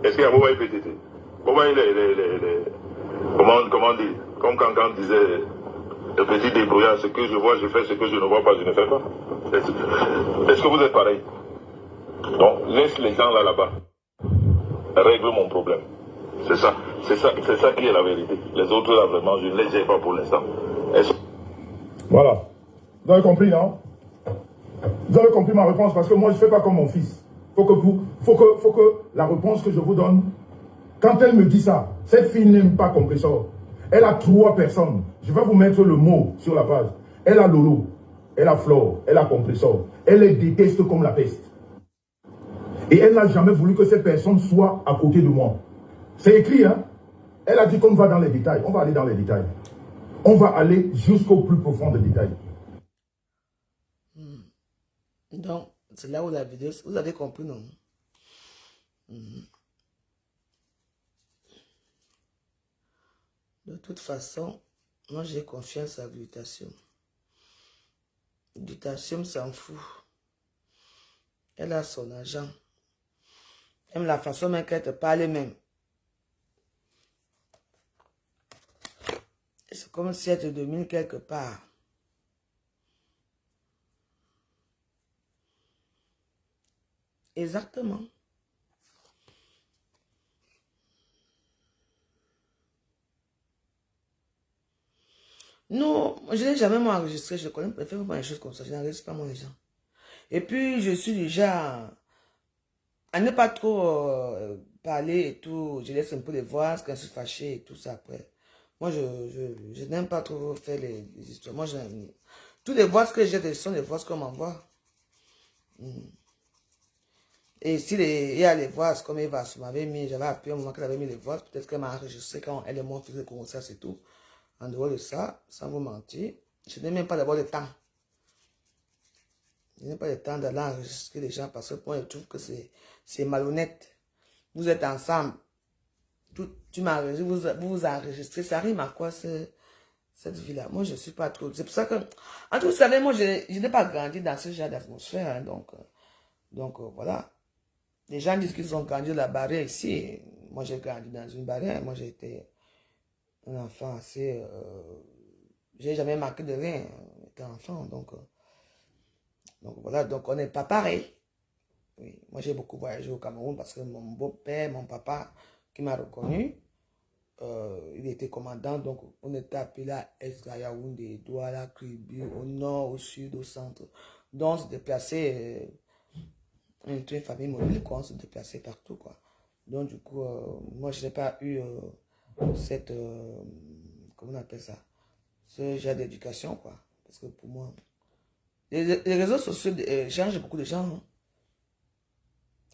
Est-ce qu'il y a Bobaï PTT? Bobaï comment dire? Comme quand disait le petit débrouillard, ce que je vois, je fais, ce que je ne vois pas, je ne fais pas. Est-ce que vous êtes pareil? Donc, laisse les gens là-bas. Règle mon problème. C'est ça qui est la vérité. Les autres là, vraiment, je ne les ai pas pour l'instant. Voilà. Vous avez compris, non? Vous avez compris ma réponse parce que moi, je ne fais pas comme mon fils. Faut que la réponse que je vous donne, quand elle me dit ça, cette fille n'aime pas Compressor. Elle a 3 personnes. Je vais vous mettre le mot sur la page. Elle a Lolo, elle a Flore, elle a Compressor. Elle les déteste comme la peste. Et elle n'a jamais voulu que cette personne soit à côté de moi. C'est écrit, hein? Elle a dit qu'on va dans les détails. On va aller dans les détails. On va aller jusqu'au plus profond des détails. Donc, c'est là où la vidéo... Vous avez compris, non? De toute façon, moi j'ai confiance à Glutathium. Glutathium s'en fout. Elle a son agent. Même la façon même qu'elle te parle même. C'est comme si elle te domine quelque part. Exactement. Non, je n'ai jamais enregistré. Je connais pas des choses comme ça. Je n'enregistre pas mon gens. Et puis, je suis déjà à ne pas trop parler et tout. Je laisse un peu les voix, quand je suis fâché et tout ça après. Moi, je n'aime pas trop faire les histoires. Moi, toutes les voix que j'ai, ce sont les voix qu'on m'envoie. Et si il y a les voix, comme Eva m'avait mis, j'avais appuyé un moment qu'elle avait mis les voix, peut-être qu'elle m'a enregistré quand elle et moi faisaient le concert, c'est tout. En dehors de ça, sans vous mentir, je n'ai même pas d'abord le temps. Je n'ai pas le temps d'aller enregistrer les gens parce que moi, je trouve que c'est malhonnête. Vous êtes ensemble. Tu m'enregistres, vous enregistrez. Ça rime à quoi cette vie-là? Moi, je ne suis pas trop. C'est pour ça que. En tout cas, vous savez, moi, je n'ai pas grandi dans ce genre d'atmosphère. Hein, donc voilà. Les gens disent qu'ils ont grandi dans la barrière ici. Moi, j'ai grandi dans une barrière. Moi, j'ai été un enfant assez... j'ai jamais manqué de rien étant enfant. Donc voilà, donc on n'est pas pareil. Oui, moi, j'ai beaucoup voyagé au Cameroun parce que mon beau-père, mon papa, qui m'a reconnu, il était commandant. Donc, on était appelé à Est, à Yaoundé, Douala, Kribi, au nord, au sud, au centre. Donc, on se déplaçait... une famille mobile, quoi, on se déplaçait partout, quoi. Donc, du coup, moi, je n'ai pas eu cette, comment on appelle ça, ce genre d'éducation, quoi. Parce que pour moi, les réseaux sociaux changent beaucoup de gens, hein.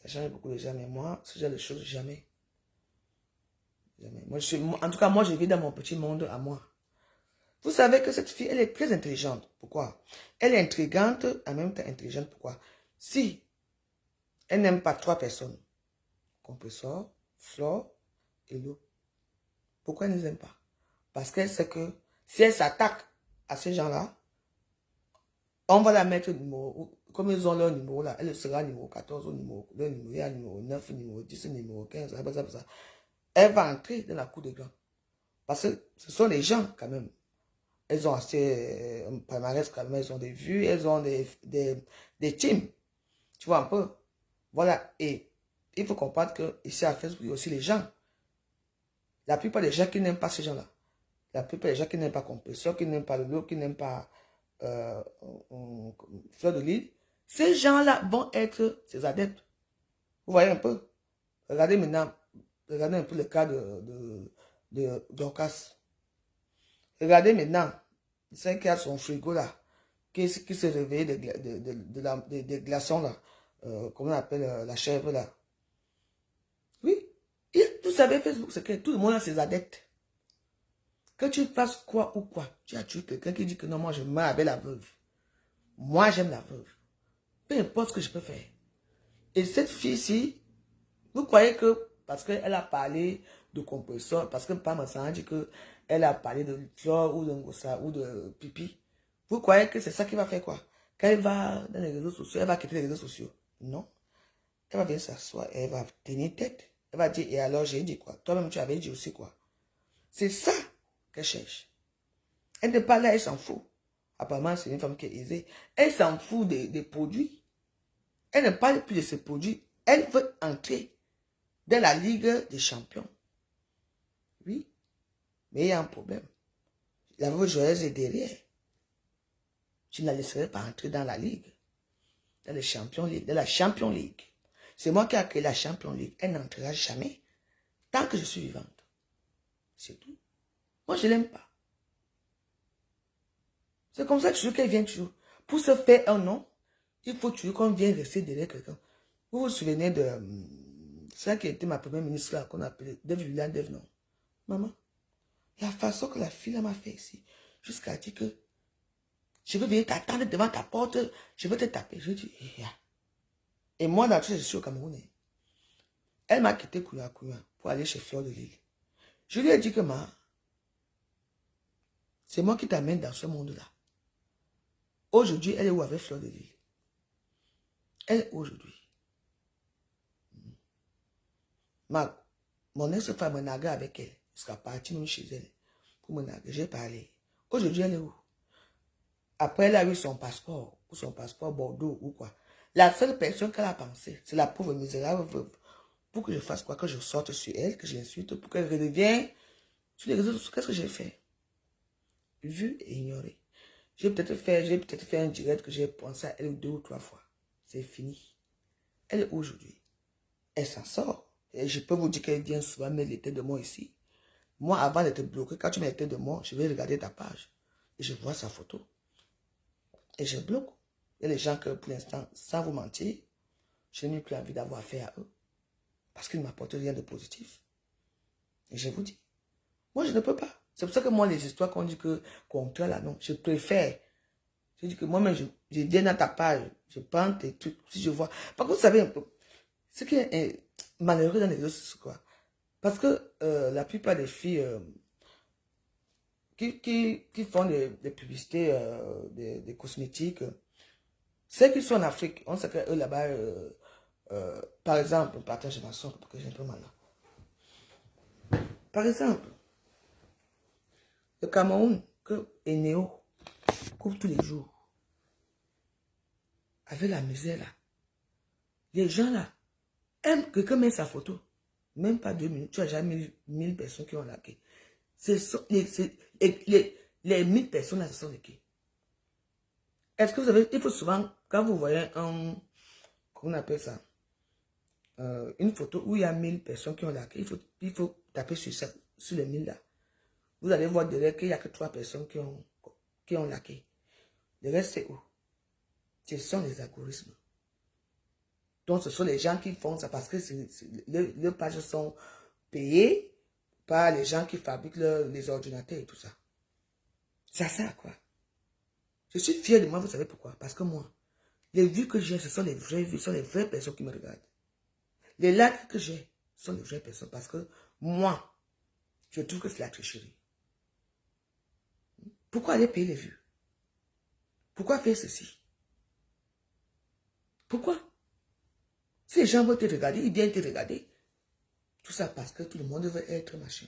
Ça change beaucoup de gens, mais moi, ce genre de choses, jamais. Jamais. Moi, en tout cas, moi, je vis dans mon petit monde à moi. Vous savez que cette fille, elle est très intelligente. Pourquoi? Elle est intrigante, en même temps intelligente. Pourquoi? Si elle n'aime pas 3 personnes. Compressor, Flore et l'eau. Pourquoi elle ne les aime pas? Parce qu'elle sait que si elle s'attaque à ces gens-là, on va la mettre au numéro, comme ils ont leur numéro là, elle sera numéro 14, leur numéro 9, numéro 10, numéro 15, ça. Elle va entrer dans la cour des grands. Parce que ce sont les gens quand même. Elles ont assez palmarès quand même, elles ont des vues, elles ont des teams. Tu vois un peu? Voilà, et il faut comprendre que ici à Facebook, il y a aussi les gens. La plupart des gens qui n'aiment pas ces gens-là. La plupart des gens qui n'aiment pas Compressor, qui n'aiment pas le lot, qui n'aiment pas Fleur de Lille, ces gens-là vont être ses adeptes. Vous voyez un peu? Regardez maintenant, regardez un peu le cas de Dorcas. Regardez maintenant, c'est qui a son frigo là, qui s'est réveillé des glaçons là. Comment on appelle la chèvre là. Oui, vous savez, Facebook, c'est que tout le monde a ses adeptes. Que tu fasses quoi ou quoi, tu as tué quelqu'un qui dit que non, moi je meurs avec la veuve. Moi, j'aime la veuve. Peu importe ce que je peux faire. Et cette fille-ci, vous croyez que parce qu'elle a parlé de compresseur, parce que Pam a dit qu'elle a parlé de chlore ou de ngossa ou de pipi, vous croyez que c'est ça qui va faire quoi? Quand elle va dans les réseaux sociaux, elle va quitter les réseaux sociaux. Non. Elle va venir s'asseoir et elle va tenir tête. Elle va dire, et alors j'ai dit quoi? Toi-même, tu avais dit aussi quoi? C'est ça qu'elle cherche. Elle n'est pas là, elle s'en fout. Apparemment, c'est une femme qui est aisée. Elle s'en fout des produits. Elle ne parle plus de ces produits. Elle veut entrer dans la Ligue des champions. Oui. Mais il y a un problème. La veuve joyeuse est derrière. Je ne la laisserai pas entrer dans la Ligue. Dans les Champions League. Dans la Champion League. C'est moi qui ai créé la Champion League. Elle n'entrera jamais. Tant que je suis vivante. C'est tout. Moi, je ne l'aime pas. C'est comme ça que je veux qu'elle vienne toujours. Pour se faire un nom, il faut toujours qu'on vienne rester derrière quelqu'un. Vous vous souvenez de celle qui était ma première ministre là, qu'on appelait Dev, non? Maman, la façon que la fille m'a fait ici, jusqu'à dire que je veux venir t'attendre devant ta porte, je veux te taper. Je dis, et moi, d'habitude, je suis au Cameroun. Elle m'a quitté Kouya pour aller chez Fleur de Lille. Je lui ai dit que c'est moi qui t'amène dans ce monde-là. Aujourd'hui, elle est où avec Fleur de Lille? Elle est aujourd'hui. Mon ex-femme me naguait avec elle. Jusqu'à partir même chez elle. Pour me naguer, j'ai parlé. Aujourd'hui, elle est où? Après, elle a eu son passeport. Ou son passeport Bordeaux ou quoi. La seule personne qu'elle a pensé, c'est la pauvre misérable veuve. Pour que je fasse quoi? Que je sorte sur elle, que je l'insulte, pour qu'elle redevienne sur les réseaux sociaux. Qu'est-ce que j'ai fait? Vu et ignoré. J'ai peut-être fait un direct que j'ai pensé à elle 2 ou 3 fois. C'est fini. Elle est aujourd'hui. Elle s'en sort. Et je peux vous dire qu'elle vient souvent mettre les têtes de moi ici. Moi, avant d'être bloqué, quand tu mets les têtes de moi, je vais regarder ta page. Et je vois sa photo. Et je bloque. Il y a des gens que, pour l'instant, sans vous mentir, je n'ai plus envie d'avoir affaire à eux. Parce qu'ils ne m'apportent rien de positif. Et je vous dis, moi, je ne peux pas. C'est pour ça que moi, les histoires qu'on dit que contre là, non, je préfère. Je dis que moi-même, je viens dans ta page, je prends tes trucs, si je vois. Par contre, vous savez un peu, ce qui est malheureux dans les réseaux, c'est quoi? Parce que la plupart des filles qui font des publicités, des cosmétiques, celles qui sont en Afrique, on sait qu'eux là-bas, par exemple, partage ma soeur, parce que j'ai un peu mal là. Par exemple, le Cameroun, que Eneo couvre tous les jours, avec la misère là, les gens là, aiment quelqu'un met sa photo, même pas 2 minutes, tu as déjà 1000 personnes qui ont liké. Les 1000 personnes là, ce sont les qui? Est-ce que vous savez, il faut souvent, quand vous voyez comment on appelle ça, une photo où il y a 1000 personnes qui ont liké, il faut taper sur les 1000 là. Vous allez voir derrière qu'il n'y a que 3 personnes qui ont liké. Le reste, c'est où? Ce sont les algorithmes. Donc, ce sont les gens qui font ça parce que leurs pages sont payées par les gens qui fabriquent les ordinateurs et tout ça. Ça sert à quoi? Je suis fier de moi, vous savez pourquoi? Parce que moi, les vues que j'ai, ce sont les vraies vues, ce sont les vraies personnes qui me regardent. Les likes que j'ai sont les vraies personnes parce que moi, je trouve que c'est la tricherie. Pourquoi aller payer les vues? Pourquoi faire ceci? Pourquoi? Si les gens veulent te regarder, ils viennent te regarder. Tout ça parce que tout le monde veut être machin.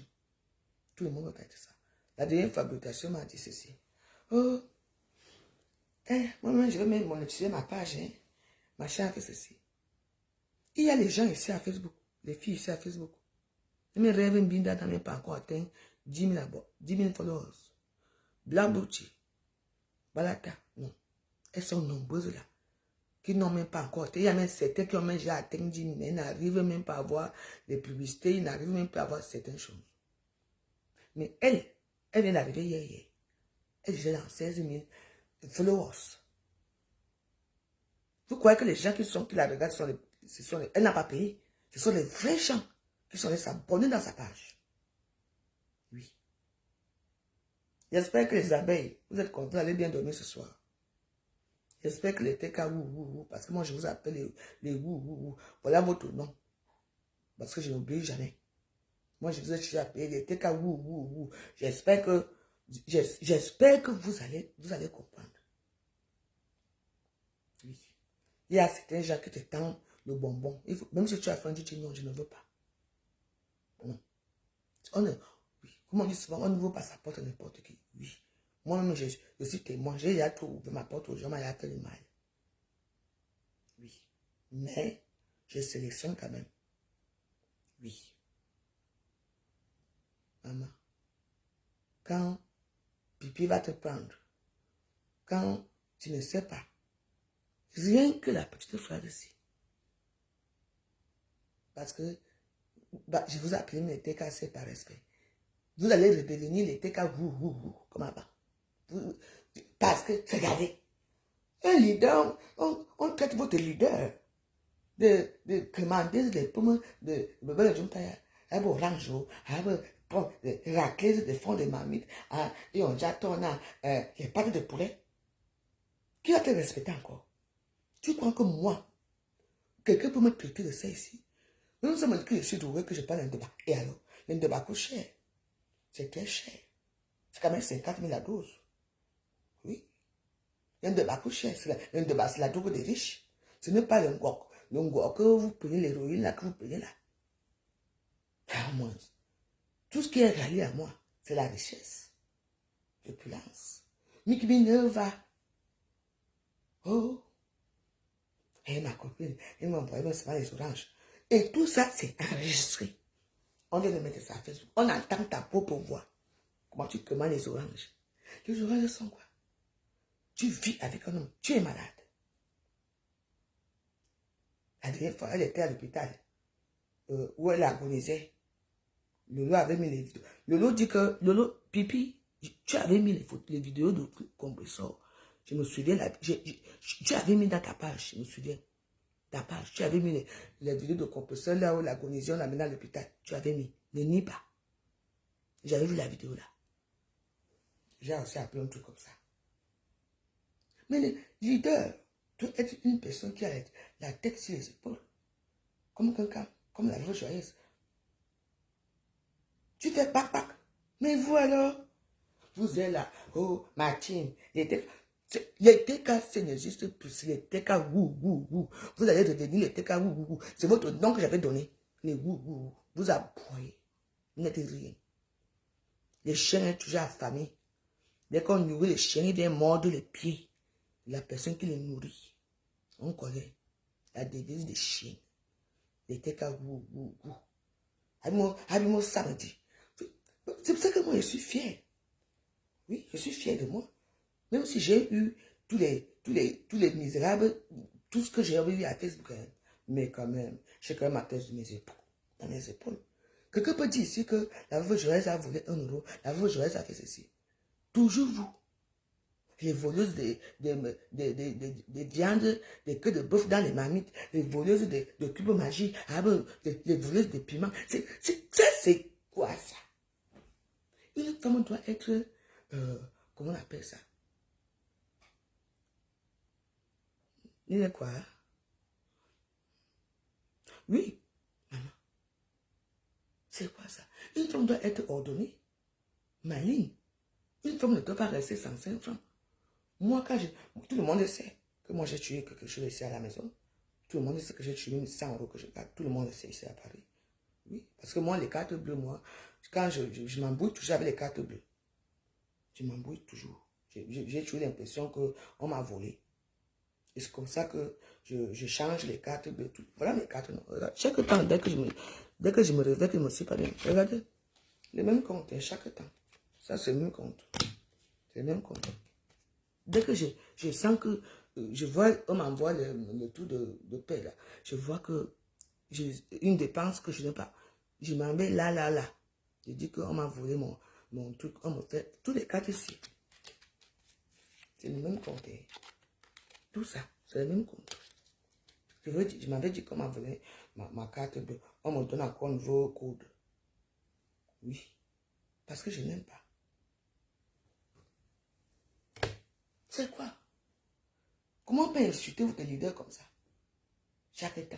Tout le monde veut être ça. La dernière fabrication m'a dit ceci. Oh, moi-même, je vais même monétiser ma page. Machin a fait ceci. Il y a les gens ici à Facebook, les filles ici à Facebook. Mes rêves Mbinda n'a même pas encore atteint 10 000 followers. Blambouchi, Balata, non. Elles sont nombreuses là. Qui n'ont même pas encore. Il y a même certains qui ont même déjà atteint 10 000, mais ils n'arrivent même pas à voir les publicités, ils n'arrivent même pas à voir certaines choses. Mais elle vient d'arriver hier. Elle est déjà dans 16 000 followers. Vous croyez que les gens qui la regardent, elle n'a pas payé. Ce sont les vrais gens qui sont allés s'abonner dans sa page. Oui. J'espère que les abeilles, vous êtes contents d'aller bien dormir ce soir. J'espère que les TK parce que moi je vous appelle les voilà votre nom. Parce que je n'oublie jamais. Moi je vous ai appelé les TK J'espère que vous allez comprendre. Oui. Il y a certains gens qui te tendent le bonbon. Même si tu as faim, tu dis non, je ne veux pas. Non. Oui. Comme on dit souvent, on ne veut pas sa porte à n'importe qui. Oui. Moi-même, je suis témoin. J'ai déjà tout ouvert ma porte aux gens, m'a fait le mal. Oui. Mais, je sélectionne quand même. Oui. Maman. Quand pipi va te prendre, quand tu ne sais pas, rien que la petite phrase ici. Parce que, je vous appelle les TKC par respect. Vous allez redevenir les TK comme avant. Parce que, regardez, un leader, on traite votre leader de commander des pommes de bébé de Jumpaya, orange, raclette de fond de marmite, et on j'attend les pâtes de poulet. Qui va te respecter encore? Tu crois que moi, quelqu'un peut me traiter de ça ici? Nous sommes dit que je suis doué, que je parle d'un débat. Et alors, le débat coûte cher. C'est très cher. C'est quand même 50 000 la dose. Oui. Un débat coûte cher. Un débat, c'est la drogue des riches. Ce n'est pas le ngok. Le ngok que vous prenez, l'héroïne là, que vous prenez là. À moins. Tout ce qui est rallié à moi, c'est la richesse. L'opulence. Mikbi ne va. Oh. Et ma copine, elle m'a envoyé les oranges. Et tout ça, c'est enregistré. On vient de mettre ça à Facebook. On entend ta propre voix. Comment tu commandes les oranges? Les oranges sont quoi? Tu vis avec un homme. Tu es malade. La dernière fois, elle était à l'hôpital. Où elle agonisait. Lolo avait mis les vidéos. Lolo dit que, Lolo, pipi, tu avais mis les vidéos de compresseur. Je me souviens, tu avais mis dans ta page, je me souviens. Ta page, tu avais mis les vidéos de compresseur là où l'agonisée, on l'a mis à l'hôpital. Tu avais mis. Ne nie pas. J'avais vu la vidéo là. J'ai aussi appelé un truc comme ça. Mais le leader doit être une personne qui a la tête sur les épaules. Comme quelqu'un, comme la vraie joyeuse. Tu fais pac. Mais vous alors, vous êtes là. Oh, ma team. Les TK, ça n'existe plus. Les TK, Vous allez devenir les TK, C'est votre nom que j'avais donné. Les Vous aboyez. Vous n'êtes rien. Les chiens sont toujours affamés. Dès qu'on nourrit les chiens, ils viennent mordre les pieds de la personne qui les nourrit. On connaît la devise des chiens. Les TK, Habille-moi samedi. C'est pour ça que moi, je suis fier. Oui, je suis fier de moi. Même si j'ai eu tous les misérables, tout ce que j'ai eu à Facebook, mais quand même, j'ai quand même ma tête de mes épaules, dans mes épaules. Quelqu'un peut dire ici que la veuve Joël a volé 1 euro, la veuve Joël a fait ceci. Toujours vous, les voleuses des viandes, des queues de bœuf dans les marmites, les voleuses de cubes magiques, les voleuses de piments. C'est quoi ça? Une femme doit être, comment on appelle ça? Il est quoi? Oui, maman. C'est quoi ça? Une femme doit être ordonnée, maligne. Une femme ne doit pas rester sans 5 francs. Moi, tout le monde sait que moi j'ai tué quelque chose ici à la maison. Tout le monde sait que j'ai tué 100 euros que je garde. Tout le monde sait ici à Paris. Oui, parce que moi, les cartes bleues, moi, quand je m'embrouille toujours avec les cartes bleues. Je m'embrouille toujours. J'ai toujours l'impression qu'on m'a volé. Et c'est comme ça que je change les cartes bleues. Voilà mes cartes. Non. Chaque temps, dès que je me réveille, je me suis pas bien. Regardez, le même compte, chaque temps. Ça, c'est le même compte. C'est le même compte. Dès que je sens que je vois, on m'envoie le tout de paix là. Je vois que j'ai une dépense que je n'ai pas. Je m'en vais là. Je dis qu'on m'a volé mon truc. On me fait tous les cartes ici. C'est le même compte. Tout ça, c'est le même compte. Je m'avais dit qu'on m'a volé ma carte bleue. On me donne encore un nouveau code. Oui. Parce que je n'aime pas. C'est quoi? Comment on peut insulter votre leader comme ça? Chaque temps.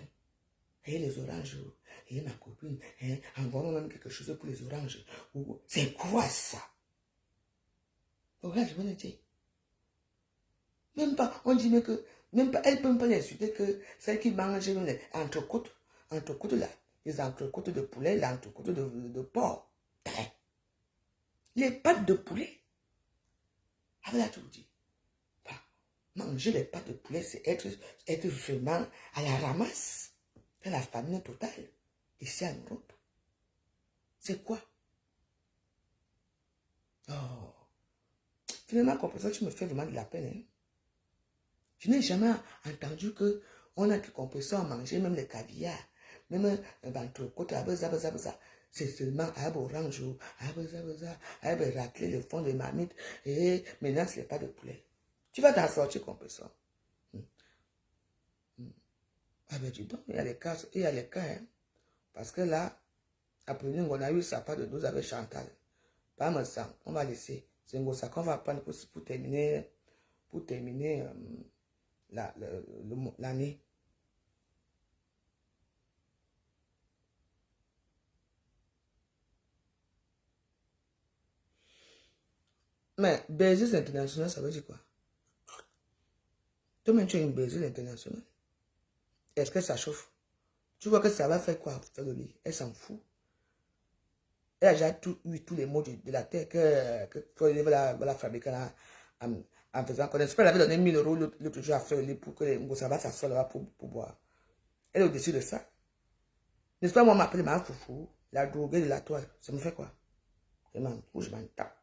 Et les oranges, et ma copine, envoie-moi même quelque chose pour les oranges. C'est quoi ça? Orange, je vais le dire. Même pas, on dit que, même pas, elle peut même pas l'insulter que celle qui mange les entrecôtes là, les entrecôtes de poulet, les entrecôtes de porc. Les pâtes de poulet. Ah, là, tu vous dis. Manger les pâtes de poulet, c'est être vraiment à la ramasse. C'est la famine totale. Ici en Europe. C'est quoi? Oh. Finalement, compréhension, tu me fais vraiment de la peine. Hein? Je n'ai jamais entendu qu'on a que compréhension à manger, même les caviar, même l'entrecôte, c'est seulement à orange, à racler le fond de marmite, et maintenant, ce n'est pas de poulet. Tu vas t'en sortir compréhension. Ah ben dis donc, il y a les cas, hein. Parce que là, après nous, on a eu ça pas de 12 avec Chantal. Pas me sang, on va laisser. C'est ça qu'on va prendre pour terminer l'année. Mais baiser international, ça veut dire quoi? Toi-même, tu as une baiser internationale. Est-ce que ça chauffe? Tu vois que ça va faire quoi? Faire le lit. Elle s'en fout. Elle a déjà eu tous les mots de la terre que la fabriquer en faisant connaître. C'est pas, elle avait donné 1000 € l'autre jour à faire le lit pour que ça va s'asseoir là-bas pour boire. Elle est au-dessus de ça. N'est-ce pas, moi, m'appeler ma foufou, la droguée de la toile. Ça me fait quoi? Je m'en fous, je m'en tape.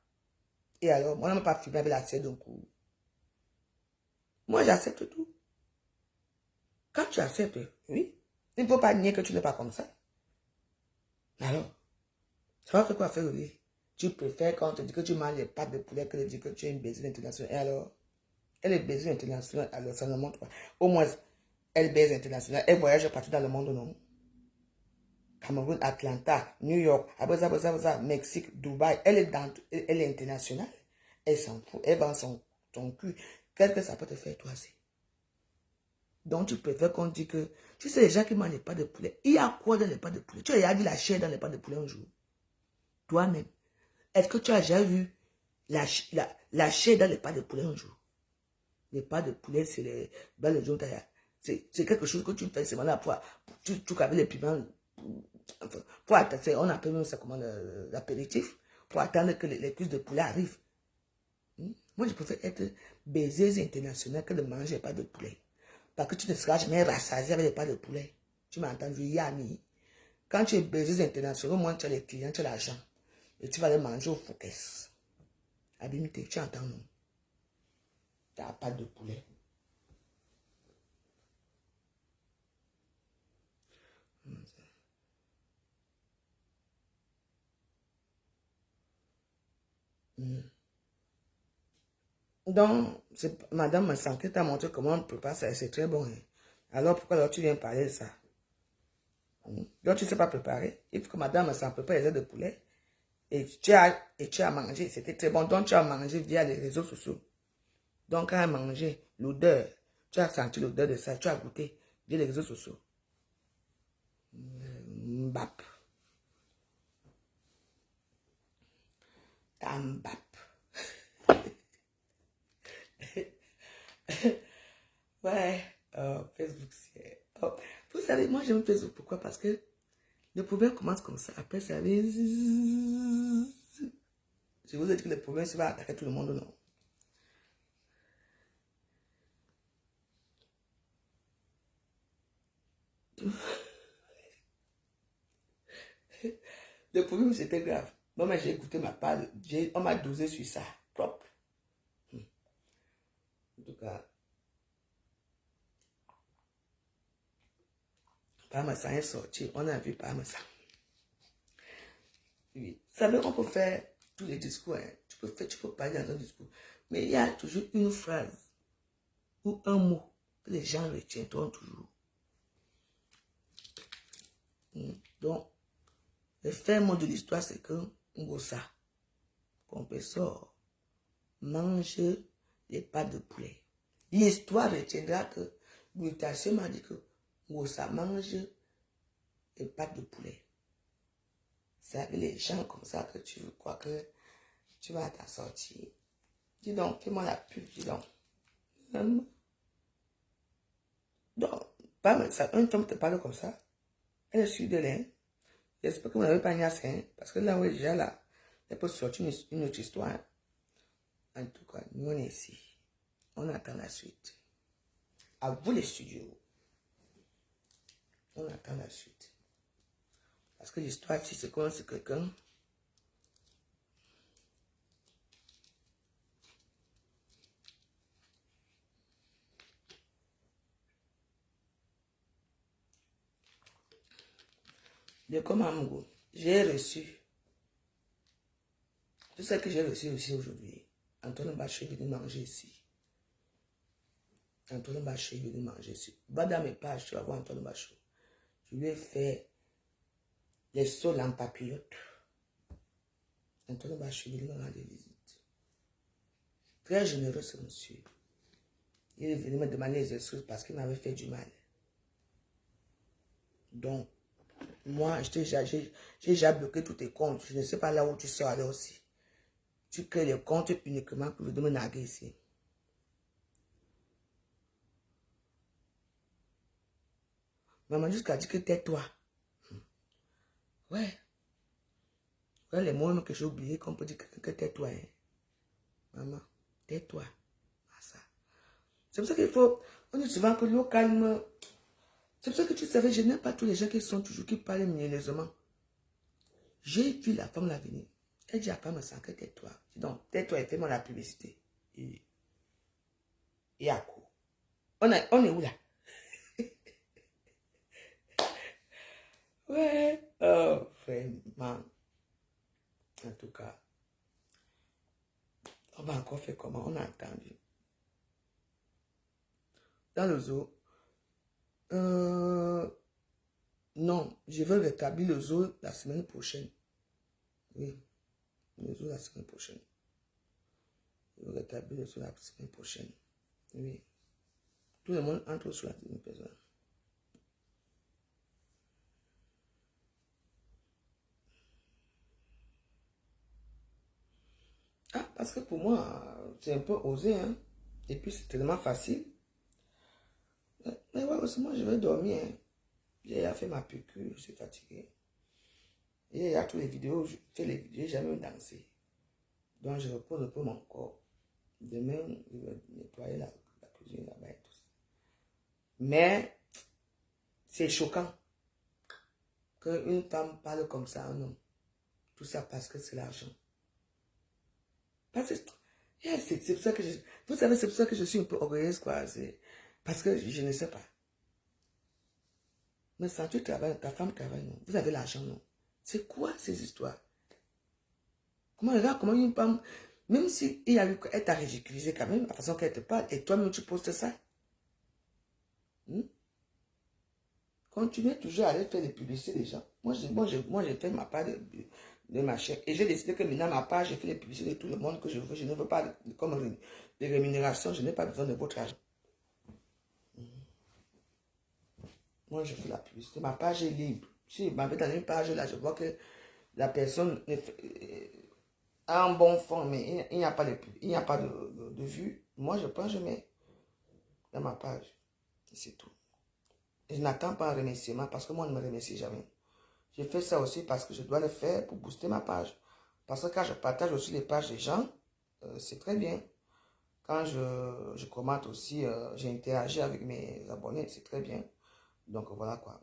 Et alors, moi, on n'a pas filmé avec la scène d'un coup. Moi, j'accepte tout. Quand tu acceptes, oui, il ne faut pas nier que tu n'es pas comme ça. Alors, ça va faire quoi faire le lit? Tu préfères quand on te dit que tu manges les pâtes de poulet que de dire que tu es une baisée internationale. Et alors, elle est baisée internationale, alors ça ne montre pas. Au moins, elle baise internationale. Elle voyage partout dans le monde, non? Cameroun, Atlanta, New York, Mexique, Dubaï. Elle est internationale. Elle s'en fout. Elle vend ton cul. Qu'est-ce que ça peut te faire, toi aussi? Donc, tu préfères qu'on dise que... Tu sais, les gens qui mangent les pâtes de poulet. Il y a quoi dans les pâtes de poulet? Tu as déjà vu la chair dans les pâtes de poulet un jour? Toi-même. Est-ce que tu as déjà vu la chair dans les pâtes de poulet un jour? Les pâtes de poulet, c'est les... C'est quelque chose que tu fais seulement là pour... Tu avec les piments... Pour attendre, on appelle même ça comment l'apéritif. Pour attendre que les cuisses de poulet arrivent. Moi, je préfère être baiseuse internationale que de manger les pâtes de poulet. Parce que tu ne seras jamais rassasié avec les pâtes de poulet. Tu m'as entendu, Yami. Quand tu es baiseuse internationale, au moins tu as les clients, tu as l'argent. Et tu vas aller manger au Focus. Abimité, tu entends, non? Tu n'as pas de poulet. Donc, Madame Massanké t'a montré comment on prépare ça, c'est très bon. Hein? Alors, pourquoi tu viens parler de ça? Donc, tu ne sais pas préparer. Il faut que Madame Massanké prépare les ailes de poulet. Et tu as mangé, c'était très bon. Donc, tu as mangé via les réseaux sociaux. Donc, quand tu as mangé, l'odeur, tu as senti l'odeur de ça, tu as goûté via les réseaux sociaux. Mbap. Tambap. Ouais, Facebook, c'est... Oh. Vous savez, moi j'aime Facebook. Pourquoi? Parce que le problème commence comme ça. Après, ça va... Je vous ai dit que le problème, ça va attaquer tout le monde, non? Le problème, c'était grave. Moi, j'ai écouté ma part. On m'a dosé sur ça. Propre. En tout cas... Parmesan est sorti, on a vu Parmesan. Oui. Vous savez, on peut faire tous les discours. Hein. Tu peux parler dans un discours. Mais il y a toujours une phrase ou un mot que les gens retiendront toujours. Donc, le fait mot de l'histoire, c'est que Ngosa, Compressor, mange les pâtes de poulet. L'histoire retiendra que Glutathione m'a dit que ça mange des pâtes de poulet. C'est avec les gens comme ça que tu crois que tu vas t'en sortir. Dis donc, fais-moi la pub, dis donc. Donc, pas ça, un homme te parle comme ça. Elle est sûre de l'air. J'espère que vous n'avez pas niassé, hein, parce que là où elle est déjà là, elle peut sortir une autre histoire. En tout cas, nous on est ici. On attend la suite. À vous les studios. On attend la suite. Parce que l'histoire, si c'est comme c'est quelqu'un. De comme Amogo, j'ai reçu. Tout ce que j'ai reçu aussi aujourd'hui. Antoine Bachir est venu manger ici. Antoine Bachir est venu manger ici. Va dans mes pages, tu vas voir Antoine Bachir. Je lui ai fait les sols en papillote. Antoine Bachir est venu me rendre visite. Très généreux ce monsieur. Il est venu me demander les excuses parce qu'il m'avait fait du mal. Donc, moi, j'ai déjà bloqué tous tes comptes. Je ne sais pas là où tu sors aller aussi. Tu crées les comptes uniquement pour me narguer ici. Maman jusqu'à dire que tais-toi. Ouais. Ouais, les mots que j'ai oubliés qu'on peut dire que tais-toi. Hein. Maman, tais-toi. Ça. C'est pour ça qu'il faut... On dit souvent que l'eau calme... C'est pour ça que tu savais, je n'aime pas tous les gens qui sont toujours, qui parlent mielleusement. J'ai vu la femme la venir. Elle dit à pas me sentir tais-toi. Donc, tais-toi et fais-moi la publicité. Et à quoi? On est où là? Ouais. Oh, vraiment. En tout cas, on va encore faire comment? On a entendu. Dans le zoo, non, je veux rétablir le zoo la semaine prochaine. Oui, le zoo la semaine prochaine. Je veux rétablir le zoo la semaine prochaine. Oui. Tout le monde entre sur la même personne. Ah, parce que pour moi, c'est un peu osé, hein. Et puis, c'est tellement facile. Mais ouais, aussi, moi, je vais dormir, hein. J'ai fait ma piqûre, je suis fatigué. Et il y a toutes les vidéos, je fais les vidéos, j'ai jamais dansé. Donc, je repose un peu mon corps. Demain, je vais nettoyer la cuisine là-bas et tout ça. Mais, c'est choquant qu'une femme parle comme ça à un homme. Tout ça parce que c'est l'argent. Parce que c'est pour ça que vous savez, c'est pour ça que je suis un peu orgueilleuse, quoi. Parce que je ne sais pas. Mais quand tu travailles, ta femme travaille, non. Vous avez l'argent, non. C'est quoi ces histoires? Comment regarde, comment une femme, même si elle t'a ridiculisé quand même, la façon qu'elle te parle, et toi-même tu postes ça. Continuez toujours à aller faire des publicités des gens. Moi, j'ai fait ma part de ma chaîne. Et j'ai décidé que maintenant, ma part, j'ai fait les publicités de tout le monde que je veux. Je ne veux pas, comme des rémunérations, je n'ai pas besoin de votre argent. Moi, je fais la publicité. Ma page est libre. Si je m'en vais dans une page, là, je vois que la personne a un bon fond, mais il n'y a pas de vues. Moi, je prends, je mets dans ma page. C'est tout. Et je n'attends pas un remerciement parce que moi, on ne me remercie jamais. Je fais ça aussi parce que je dois le faire pour booster ma page. Parce que quand je partage aussi les pages des gens, c'est très bien. Quand je commente aussi, j'interagis avec mes abonnés, c'est très bien. Donc voilà quoi.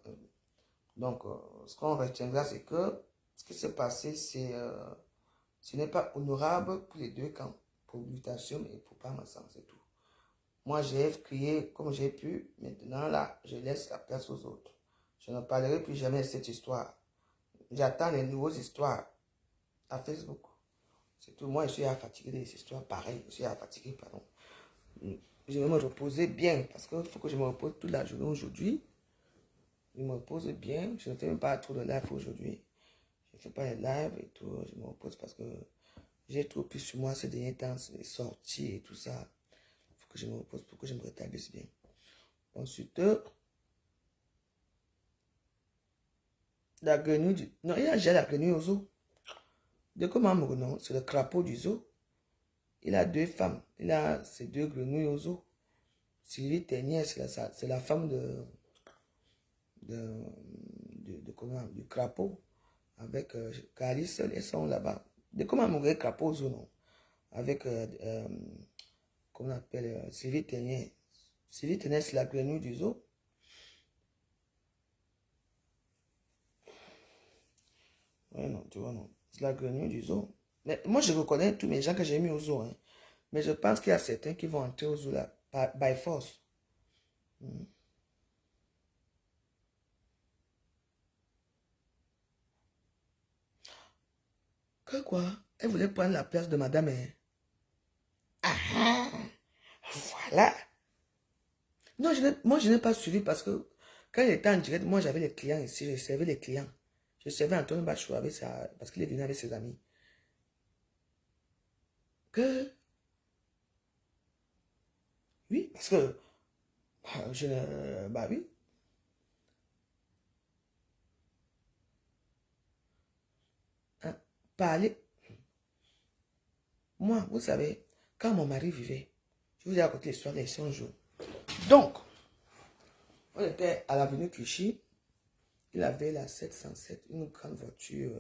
Donc ce qu'on retiendra, c'est que ce qui s'est passé, ce n'est pas honorable pour les deux camps, pour Glutathione et pour Parmesan, c'est tout. Moi, j'ai crié comme j'ai pu. Maintenant, là, je laisse la place aux autres. Je ne parlerai plus jamais de cette histoire. J'attends les nouvelles histoires à Facebook. C'est tout. Moi, je suis fatigué des histoires pareilles. Je suis fatigué, pardon. Je vais me reposer bien parce qu'il faut que je me repose toute la journée aujourd'hui. Je me repose bien. Je ne fais même pas trop de live aujourd'hui. Je ne fais pas les lives et tout. Je me repose parce que j'ai trop plus sur moi ces derniers temps, les sorties et tout ça. que je me repose, pour que je me rétablisse bien. Ensuite, la grenouille du... Non, il a déjà la grenouille au zoo. De comment non, c'est le crapaud du zoo. Il a 2 femmes. Il a ses 2 grenouilles au zoo. Sylvie Ténière, c'est la femme comment, du crapaud. Avec Calice, elles sont là-bas. De comment mourir crapaud au zoo, non? Avec, comment on appelle, Sylvie Ténière. Sylvie Ténière, c'est la grenouille du zoo. Ouais, non, tu vois, non. C'est la grenouille du zoo. Mais moi, je reconnais tous mes gens que j'ai mis au zoo. Hein. Mais je pense qu'il y a certains qui vont entrer au zoo là, by force. Que quoi? Elle voulait prendre la place de madame. Hein? Ah, voilà. Non, moi, je n'ai pas suivi parce que quand il était en direct, moi, j'avais les clients ici. Je servais les clients. Je servais Antoine Bachou avec parce qu'il est venu avec ses amis. Que? Oui, parce que bah oui. Hein, parler. Moi, vous savez, quand mon mari vivait, je vous ai raconté l'histoire des 100 jours. Donc, on était à l'avenue Clichy. Il avait la 707, une grande voiture,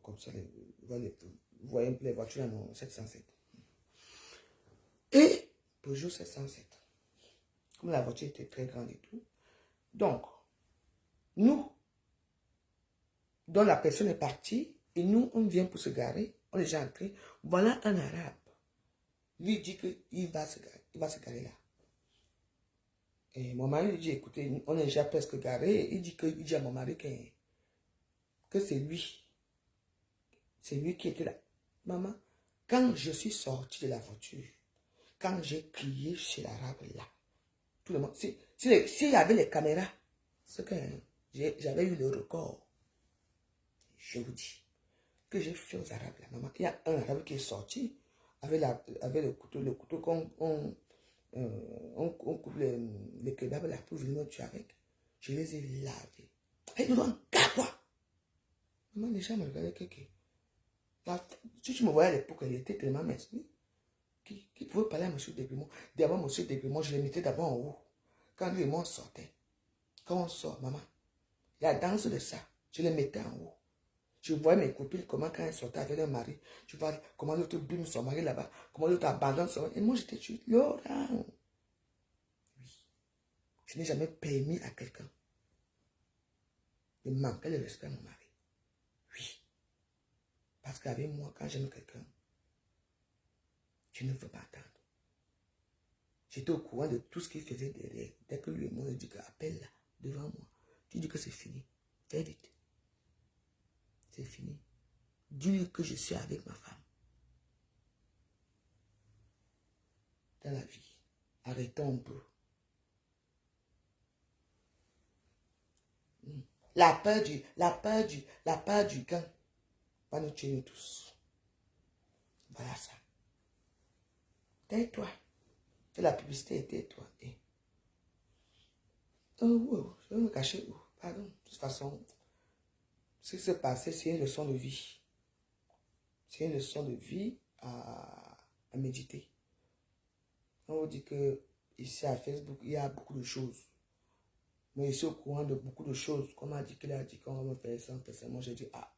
comme ça, vous voyez un peu les voitures à mon 707. Et Peugeot 707. Comme la voiture était très grande et tout. Donc, nous, dont la personne est partie, et nous, on vient pour se garer, on est déjà entré. Voilà un arabe. Lui dit qu'il va se garer là. Et mon mari lui dit, écoutez, on est déjà presque garé. Il dit à mon mari que c'est lui. C'est lui qui était là. Maman, quand je suis sorti de la voiture, quand j'ai crié chez l'arabe là, tout le monde, s'il y avait les caméras, c'est que j'avais eu le record. Je vous dis, que j'ai fait aux arabes là, maman. Il y a un arabe qui est sorti avec le couteau on coupe les kebabs là pour venir me tuer avec. Je les ai lavés. Et nous donne quoi? Maman, les gens me regardaient si tu me voyais à l'époque, il était tellement mince. Qui pouvait parler à M. Degrimont? D'abord, M. Degrimont, je le mettais d'abord en haut. Quand lui et moi on sortait, quand on sort, maman, la danse de ça, je le mettais en haut. Je voyais mes copines, comment quand elles sortaient avec leur mari, tu vois comment l'autre bime son mari là-bas, comment l'autre abandonne son mari. Et moi, j'étais tué. Laurent. Oui. Je n'ai jamais permis à quelqu'un de manquer le respect à mon mari. Oui. Parce qu'avec moi, quand j'aime quelqu'un, je ne veux pas attendre. J'étais au courant de tout ce qu'il faisait derrière. Dès que lui et moi, il dit appelle là, devant moi. Tu dis que c'est fini. Fais vite. C'est fini. Dis-lui que je suis avec ma femme. Dans la vie. Arrêtons un peu. La peur du gain va nous tuer nous tous. Voilà ça. Tais-toi. Fais la publicité et tais-toi. Oh, je vais me cacher où? Pardon. De toute façon, ce qui s'est passé, c'est une leçon de vie. C'est une leçon de vie à méditer. On vous dit que ici à Facebook, il y a beaucoup de choses. Mais je suis au courant de beaucoup de choses. Comme on a dit qu'il a dit qu'on va me faire ça, moi j'ai dit, ah,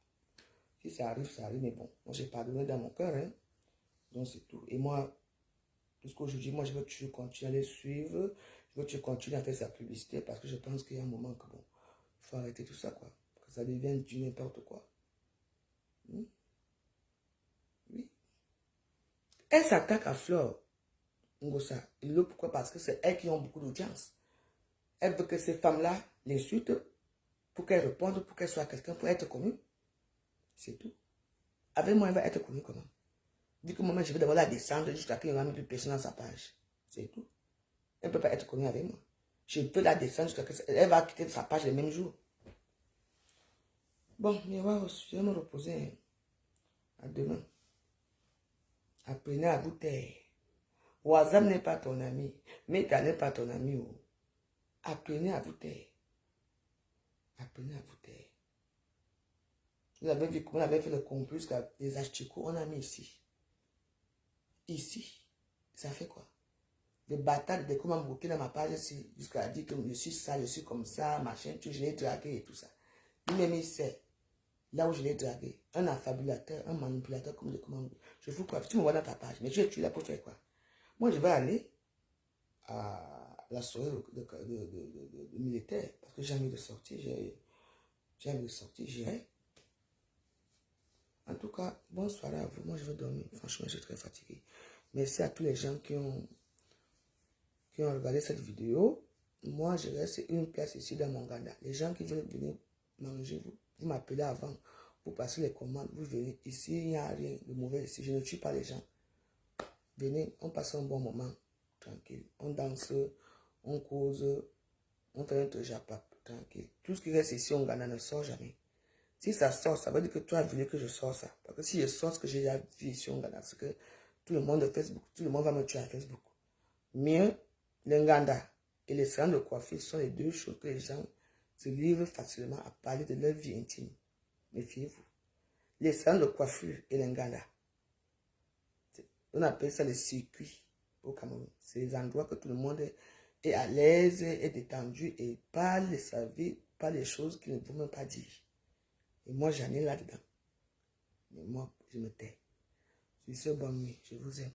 si ça arrive, mais bon, moi j'ai pardonné dans mon cœur, hein. Donc c'est tout. Et moi, tout ce que je dis, moi je veux toujours continuer à les suivre, je veux toujours continuer à faire sa publicité parce que je pense qu'il y a un moment que bon, il faut arrêter tout ça, quoi. Que ça devienne du n'importe quoi. Oui. Elle s'attaque à Flore Ngossa. Pourquoi? Parce que c'est elles qui ont beaucoup d'audience. Elle veut que ces femmes-là l'insultent pour qu'elles répondent, pour qu'elles soient quelqu'un, pour être connues. C'est tout. Avec moi, elle va être connue comment? Dit que moi, je vais d'abord la descendre jusqu'à ce qu'il n'y aura même plus personne dans sa page. C'est tout. Elle ne peut pas être connue avec moi. Je peux la descendre jusqu'à ce qu'elle va quitter sa page le même jour. Bon, je vais me reposer. À demain. Apprenez à vous taire. WhatsApp n'est pas ton ami. Meta n'est pas ton ami. Oh. Apprenez à vous taire. Apprenez à vous taire. Vous avez vu comment on avait fait le complot jusqu'à les asticots, on a mis ici. Ici. Ça fait quoi? Des bâtards, des comment bloquer dans ma page ici, jusqu'à dire que je suis ça, je suis comme ça, machin, tout, je l'ai dragué et tout ça. Il m'a mis c'est là où je l'ai dragué. Un affabulateur, un manipulateur comme de comment. Je fous quoi? Tu me vois dans ta page, mais tu es là pour faire quoi? Moi, je vais aller à la soirée de militaire parce que j'ai envie de sortir, j'ai envie de sortir, j'irai. En tout cas, bonne soirée à vous. Moi, je vais dormir. Franchement, je suis très fatigué. Merci à tous les gens qui ont regardé cette vidéo. Moi, je reste une place ici dans mon Ghana. Les gens qui veulent venir manger, vous m'appelez avant. Vous passez les commandes. Vous venez ici. Il n'y a rien de mauvais ici. Je ne tue pas les gens. Venez, on passe un bon moment. Tranquille. On danse, on cause, on fait un japap. Tranquille. Tout ce qui reste ici au Ghana ne sort jamais. Si ça sort, ça veut dire que toi, tu voulais que je sors ça. Parce que si je sors ce que j'ai déjà vu ici au Ghana, c'est que tout le monde de Facebook, tout le monde va me tuer à Facebook. Mieux, l'Nganda et les salons de coiffure sont les deux choses que les gens se livrent facilement à parler de leur vie intime. Méfiez-vous. Les salons de coiffure et l'Nganda, on appelle ça les circuits au Cameroun. C'est les endroits que tout le monde est à l'aise, est détendu et parle de sa vie, parle des choses qu'il ne peut même pas dire. Et moi, j'en ai là-dedans. Mais moi, je me tais. Sur ce, bonne nuit. Je vous aime.